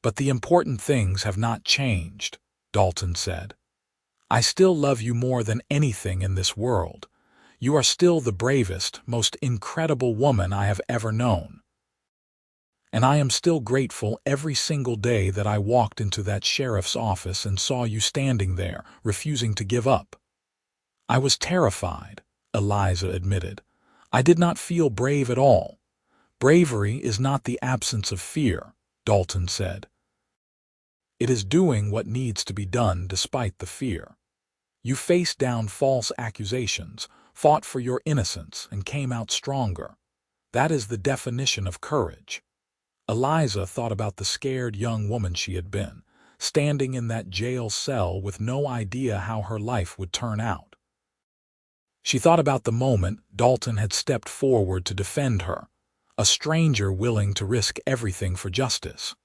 But the important things have not changed, Dalton said. I still love you more than anything in this world. You are still the bravest, most incredible woman I have ever known. And I am still grateful every single day that I walked into that sheriff's office and saw you standing there, refusing to give up. I was terrified, Eliza admitted. I did not feel brave at all. Bravery is not the absence of fear, Dalton said. It is doing what needs to be done despite the fear. You faced down false accusations, fought for your innocence, and came out stronger. That is the definition of courage. Eliza thought about the scared young woman she had been, standing in that jail cell with no idea how her life would turn out. She thought about the moment Dalton had stepped forward to defend her, a stranger willing to risk everything for justice.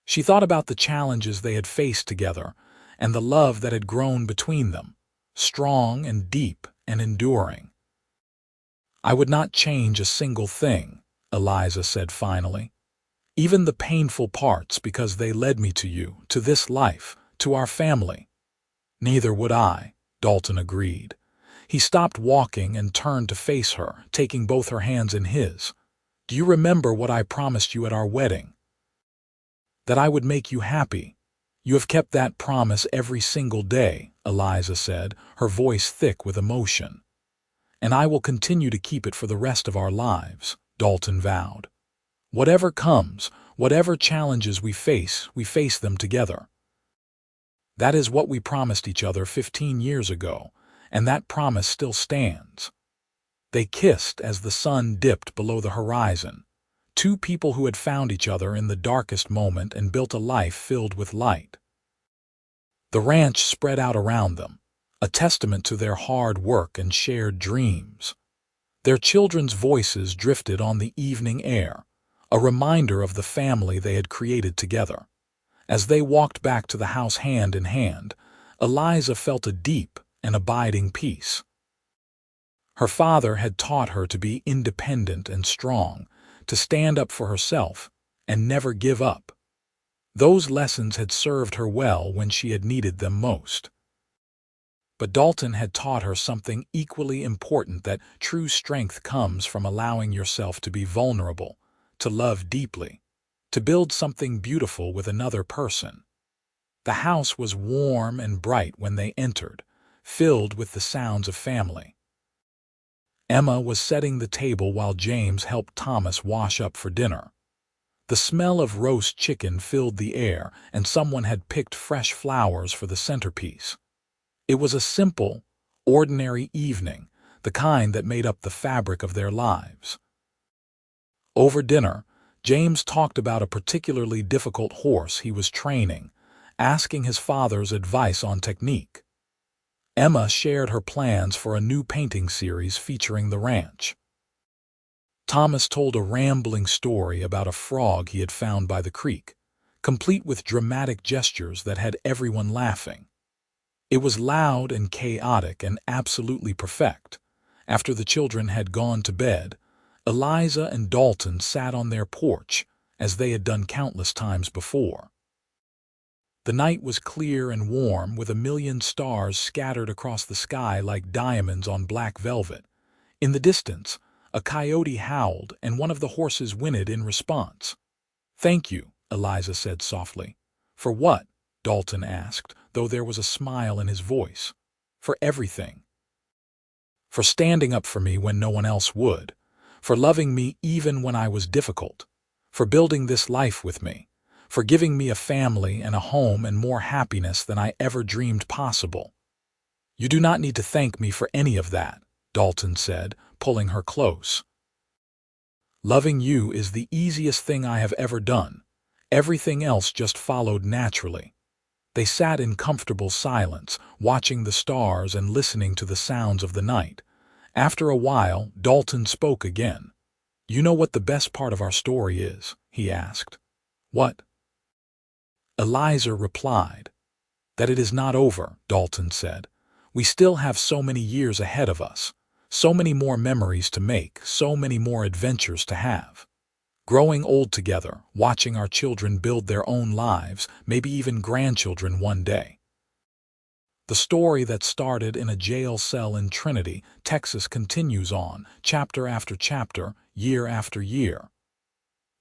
She thought about the challenges they had faced together and the love that had grown between them, strong and deep and enduring. I would not change a single thing, Eliza said finally. Even the painful parts, because they led me to you, to this life, to our family. Neither would I, Dalton agreed. He stopped walking and turned to face her, taking both her hands in his. Do you remember what I promised you at our wedding? That I would make you happy. You have kept that promise every single day, Eliza said, her voice thick with emotion. And I will continue to keep it for the rest of our lives, Dalton vowed. Whatever comes, whatever challenges we face them together. That is what we promised each other 15 years ago, and that promise still stands. They kissed as the sun dipped below the horizon, two people who had found each other in the darkest moment and built a life filled with light. The ranch spread out around them, a testament to their hard work and shared dreams. Their children's voices drifted on the evening air, a reminder of the family they had created together. As they walked back to the house hand in hand, Eliza felt a deep and abiding peace. Her father had taught her to be independent and strong, to stand up for herself and never give up. Those lessons had served her well when she had needed them most. But Dalton had taught her something equally important, that true strength comes from allowing yourself to be vulnerable, to love deeply, to build something beautiful with another person. The house was warm and bright when they entered, filled with the sounds of family. Emma was setting the table while James helped Thomas wash up for dinner. The smell of roast chicken filled the air, and someone had picked fresh flowers for the centerpiece. It was a simple, ordinary evening, the kind that made up the fabric of their lives. Over dinner, James talked about a particularly difficult horse he was training, asking his father's advice on technique. Emma shared her plans for a new painting series featuring the ranch. Thomas told a rambling story about a frog he had found by the creek, complete with dramatic gestures that had everyone laughing. It was loud and chaotic and absolutely perfect. After the children had gone to bed, Eliza and Dalton sat on their porch, as they had done countless times before. The night was clear and warm, with a million stars scattered across the sky like diamonds on black velvet. In the distance, a coyote howled, and one of the horses whinnied in response. "Thank you," Eliza said softly. "For what?" Dalton asked, though there was a smile in his voice. "For everything. For standing up for me when no one else would. For loving me even when I was difficult. For building this life with me. For giving me a family and a home and more happiness than I ever dreamed possible." "You do not need to thank me for any of that," Dalton said, pulling her close. "Loving you is the easiest thing I have ever done. Everything else just followed naturally." They sat in comfortable silence, watching the stars and listening to the sounds of the night. After a while, Dalton spoke again. "You know what the best part of our story is?" he asked. "What?" Eliza replied. "That it is not over," Dalton said. "We still have so many years ahead of us, so many more memories to make, so many more adventures to have. Growing old together, watching our children build their own lives, maybe even grandchildren one day." The story that started in a jail cell in Trinity, Texas continues on, chapter after chapter, year after year.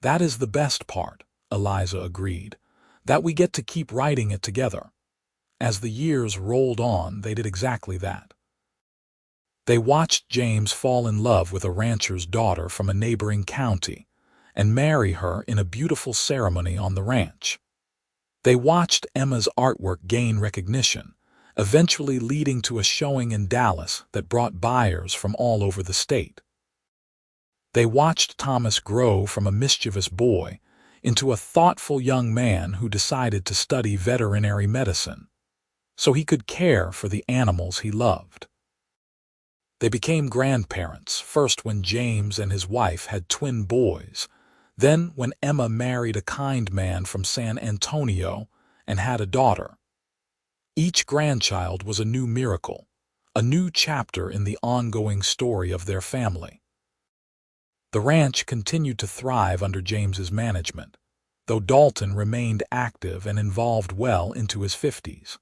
"That is the best part," Eliza agreed, "that we get to keep writing it together." As the years rolled on, they did exactly that. They watched James fall in love with a rancher's daughter from a neighboring county and marry her in a beautiful ceremony on the ranch. They watched Emma's artwork gain recognition, eventually leading to a showing in Dallas that brought buyers from all over the state. They watched Thomas grow from a mischievous boy into a thoughtful young man who decided to study veterinary medicine, so he could care for the animals he loved. They became grandparents, first when James and his wife had twin boys, then when Emma married a kind man from San Antonio and had a daughter. Each grandchild was a new miracle, a new chapter in the ongoing story of their family. The ranch continued to thrive under James's management, though Dalton remained active and involved well into his 50s.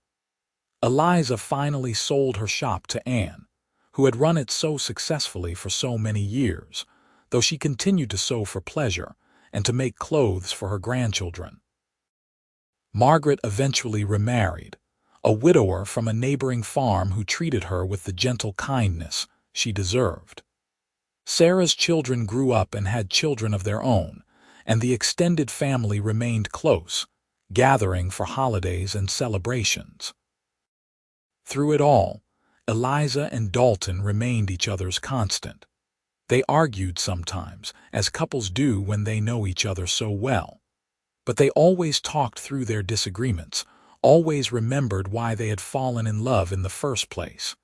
Eliza finally sold her shop to Anne, who had run it so successfully for so many years, though she continued to sew for pleasure and to make clothes for her grandchildren. Margaret eventually remarried, a widower from a neighboring farm who treated her with the gentle kindness she deserved. Sarah's children grew up and had children of their own, and the extended family remained close, gathering for holidays and celebrations. Through it all, Eliza and Dalton remained each other's constant. They argued sometimes, as couples do when they know each other so well. But they always talked through their disagreements, always remembered why they had fallen in love in the first place.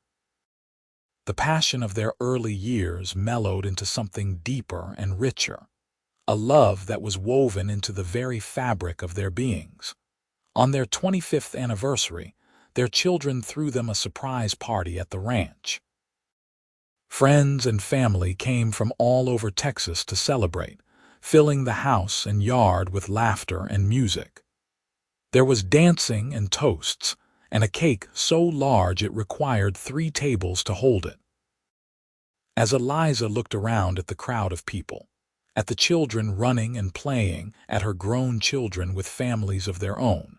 The passion of their early years mellowed into something deeper and richer, a love that was woven into the very fabric of their beings. On their 25th anniversary, their children threw them a surprise party at the ranch. Friends and family came from all over Texas to celebrate, filling the house and yard with laughter and music. There was dancing and toasts, and a cake so large it required 3 tables to hold it. As Eliza looked around at the crowd of people, at the children running and playing, at her grown children with families of their own,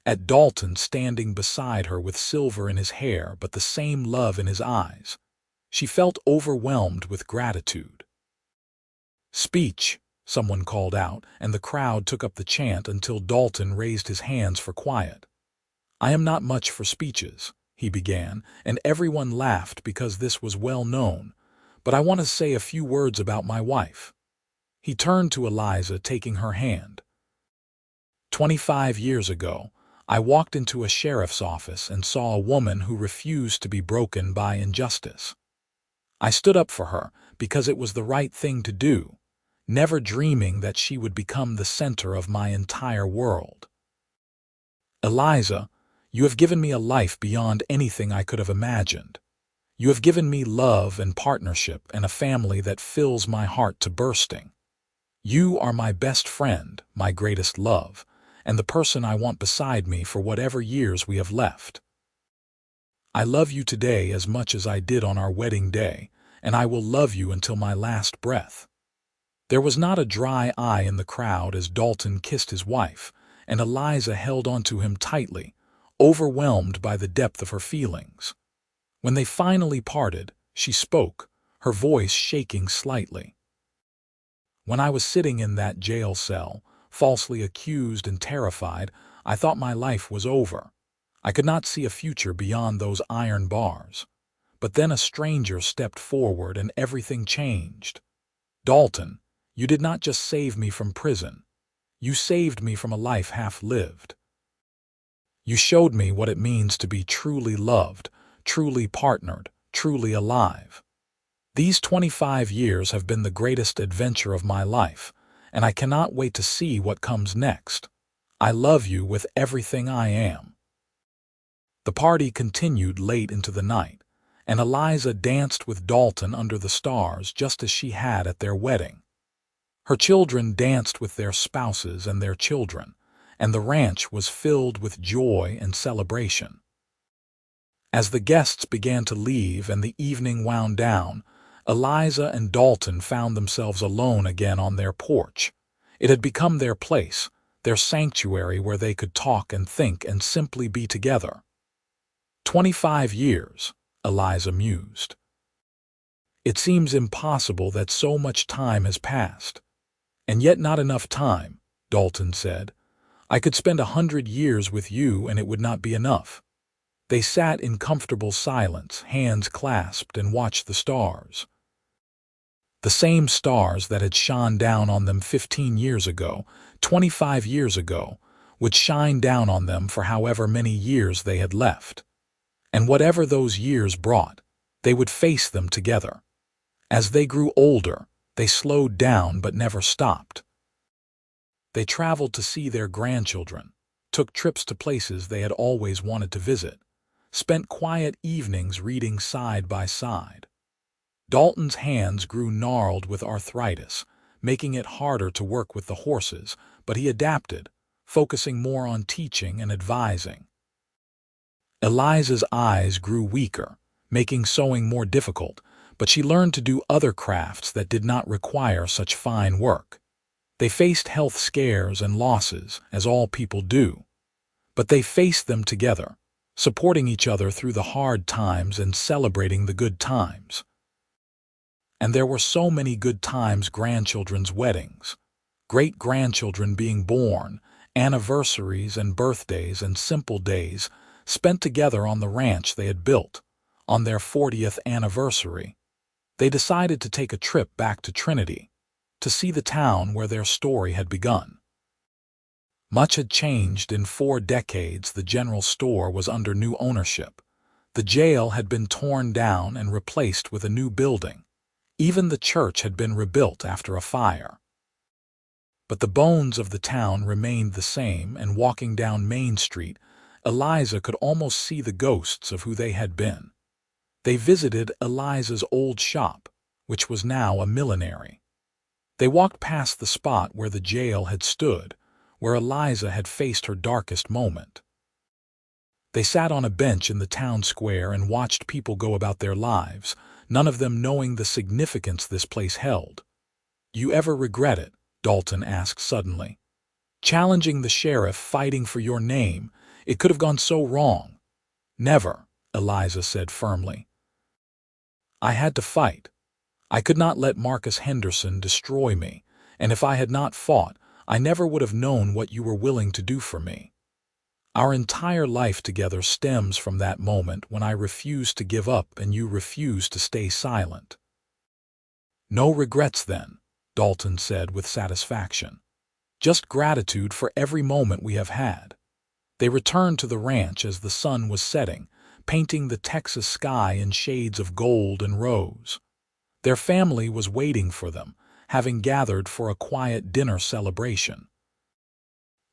at Dalton standing beside her with silver in his hair but the same love in his eyes, she felt overwhelmed with gratitude. "Speech," someone called out, and the crowd took up the chant until Dalton raised his hands for quiet. "I am not much for speeches," he began, and everyone laughed because this was well known, "but I want to say a few words about my wife." He turned to Eliza, taking her hand. 25 years ago, I walked into a sheriff's office and saw a woman who refused to be broken by injustice. I stood up for her because it was the right thing to do, never dreaming that she would become the center of my entire world. Eliza, you have given me a life beyond anything I could have imagined. You have given me love and partnership and a family that fills my heart to bursting. You are my best friend, my greatest love, and the person I want beside me for whatever years we have left. I love you today as much as I did on our wedding day, and I will love you until my last breath. There was not a dry eye in the crowd as Dalton kissed his wife, and Eliza held onto him tightly, overwhelmed by the depth of her feelings. When they finally parted, she spoke, her voice shaking slightly. When I was sitting in that jail cell, falsely accused and terrified, I thought my life was over. I could not see a future beyond those iron bars. But then a stranger stepped forward and everything changed. Dalton, you did not just save me from prison. You saved me from a life half lived. You showed me what it means to be truly loved, truly partnered, truly alive. These 25 years have been the greatest adventure of my life, and I cannot wait to see what comes next. I love you with everything I am. The party continued late into the night, and Eliza danced with Dalton under the stars just as she had at their wedding. Her children danced with their spouses and their children, and the ranch was filled with joy and celebration. As the guests began to leave and the evening wound down, Eliza and Dalton found themselves alone again on their porch. It had become their place, their sanctuary where they could talk and think and simply be together. 25 years, Eliza mused. It seems impossible that so much time has passed. And yet not enough time, Dalton said. I could spend 100 years with you and it would not be enough. They sat in comfortable silence, hands clasped, and watched the stars. The same stars that had shone down on them 15 years ago, 25 years ago, would shine down on them for however many years they had left. And whatever those years brought, they would face them together. As they grew older, they slowed down but never stopped. They traveled to see their grandchildren, took trips to places they had always wanted to visit, spent quiet evenings reading side by side. Dalton's hands grew gnarled with arthritis, making it harder to work with the horses, but he adapted, focusing more on teaching and advising. Eliza's eyes grew weaker, making sewing more difficult, but she learned to do other crafts that did not require such fine work. They faced health scares and losses, as all people do. But they faced them together, supporting each other through the hard times and celebrating the good times. And there were so many good times: grandchildren's weddings, great-grandchildren being born, anniversaries and birthdays and simple days spent together on the ranch they had built. On their 40th anniversary, they decided to take a trip back to Trinity, to see the town where their story had begun. Much had changed in 4 decades. The general store was under new ownership. The jail had been torn down and replaced with a new building. Even the church had been rebuilt after a fire. But the bones of the town remained the same, and walking down Main Street, Eliza could almost see the ghosts of who they had been. They visited Eliza's old shop, which was now a millinery. They walked past the spot where the jail had stood, where Eliza had faced her darkest moment. They sat on a bench in the town square and watched people go about their lives, none of them knowing the significance this place held. "You ever regret it?" Dalton asked suddenly. "Challenging the sheriff, fighting for your name, it could have gone so wrong." "Never," Eliza said firmly. "I had to fight. I could not let Marcus Henderson destroy me, and if I had not fought, I never would have known what you were willing to do for me. Our entire life together stems from that moment when I refused to give up and you refused to stay silent." "No regrets then," Dalton said with satisfaction. "Just gratitude for every moment we have had." They returned to the ranch as the sun was setting, painting the Texas sky in shades of gold and rose. Their family was waiting for them, having gathered for a quiet dinner celebration.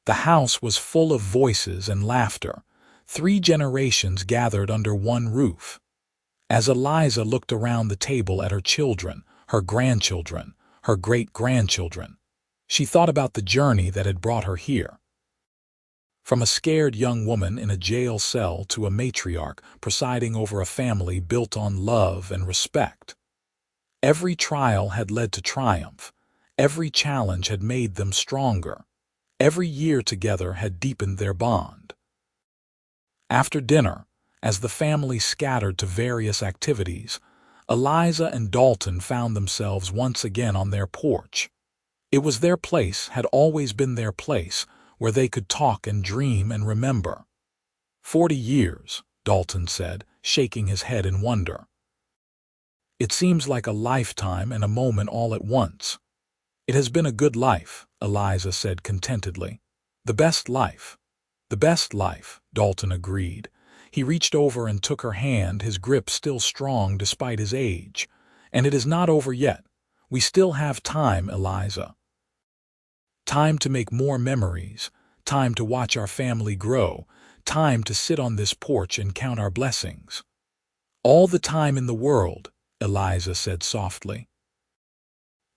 The house was full of voices and laughter, 3 generations gathered under one roof. As Eliza looked around the table at her children, her grandchildren, her great-grandchildren, she thought about the journey that had brought her here. From a scared young woman in a jail cell to a matriarch presiding over a family built on love and respect. Every trial had led to triumph. Every challenge had made them stronger. Every year together had deepened their bond. After dinner, as the family scattered to various activities, Eliza and Dalton found themselves once again on their porch. It was their place, had always been their place, where they could talk and dream and remember. 40 years, Dalton said, shaking his head in wonder. "It seems like a lifetime and a moment all at once." "It has been a good life," Eliza said contentedly. "The best life." "The best life," Dalton agreed. He reached over and took her hand, his grip still strong despite his age. "And it is not over yet. We still have time, Eliza. Time to make more memories, time to watch our family grow, time to sit on this porch and count our blessings." "All the time in the world," Eliza said softly.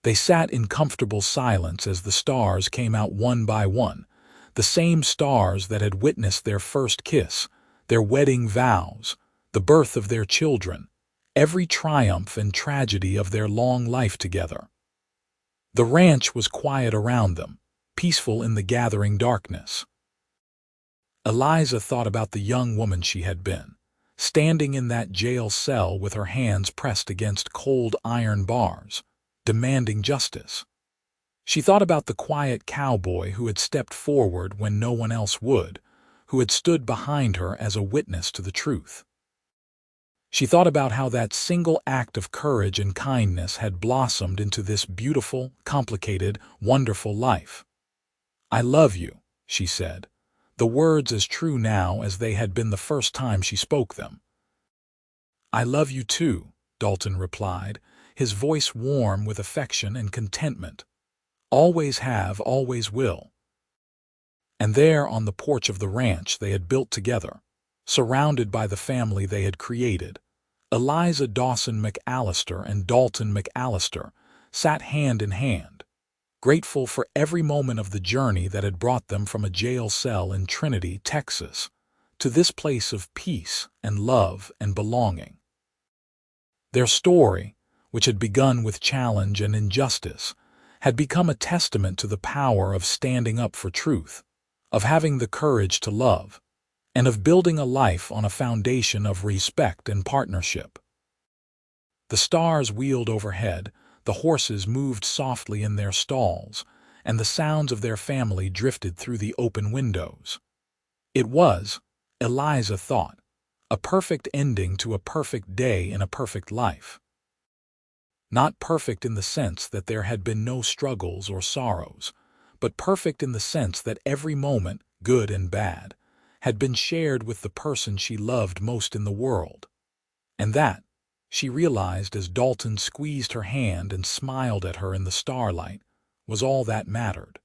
They sat in comfortable silence as the stars came out one by one, the same stars that had witnessed their first kiss, their wedding vows, the birth of their children, every triumph and tragedy of their long life together. The ranch was quiet around them, peaceful in the gathering darkness. Eliza thought about the young woman she had been, standing in that jail cell with her hands pressed against cold iron bars, demanding justice. She thought about the quiet cowboy who had stepped forward when no one else would, who had stood behind her as a witness to the truth. She thought about how that single act of courage and kindness had blossomed into this beautiful, complicated, wonderful life. "I love you," she said, the words as true now as they had been the first time she spoke them. "I love you too," Dalton replied, his voice warm with affection and contentment. "Always have, always will." And there on the porch of the ranch they had built together, surrounded by the family they had created, Eliza Dawson McAllister and Dalton McAllister sat hand in hand, grateful for every moment of the journey that had brought them from a jail cell in Trinity, Texas, to this place of peace and love and belonging. Their story, which had begun with challenge and injustice, had become a testament to the power of standing up for truth, of having the courage to love, and of building a life on a foundation of respect and partnership. The stars wheeled overhead, the horses moved softly in their stalls, and the sounds of their family drifted through the open windows. It was, Eliza thought, a perfect ending to a perfect day in a perfect life. Not perfect in the sense that there had been no struggles or sorrows, but perfect in the sense that every moment, good and bad, had been shared with the person she loved most in the world. And that, she realized as Dalton squeezed her hand and smiled at her in the starlight, was all that mattered.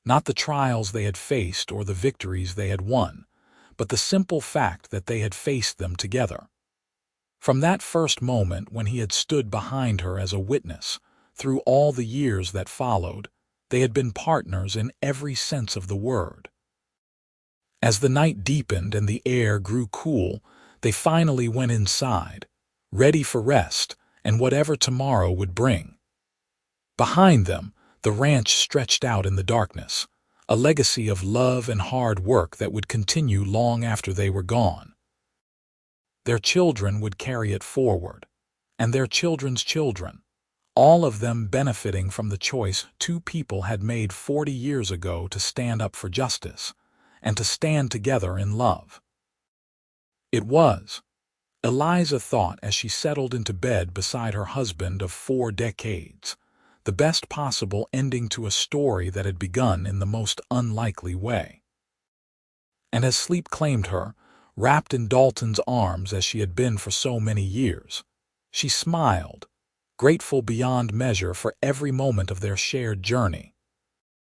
Not the trials they had faced or the victories they had won, but the simple fact that they had faced them together. From that first moment when he had stood behind her as a witness, through all the years that followed, they had been partners in every sense of the word. As the night deepened and the air grew cool, they finally went inside, ready for rest and whatever tomorrow would bring. Behind them, the ranch stretched out in the darkness, a legacy of love and hard work that would continue long after they were gone. Their children would carry it forward, and their children's children, all of them benefiting from the choice 2 people had made 40 years ago to stand up for justice, and to stand together in love. It was, Eliza thought as she settled into bed beside her husband of 4 decades, the best possible ending to a story that had begun in the most unlikely way. And as sleep claimed her, wrapped in Dalton's arms as she had been for so many years, she smiled, grateful beyond measure for every moment of their shared journey.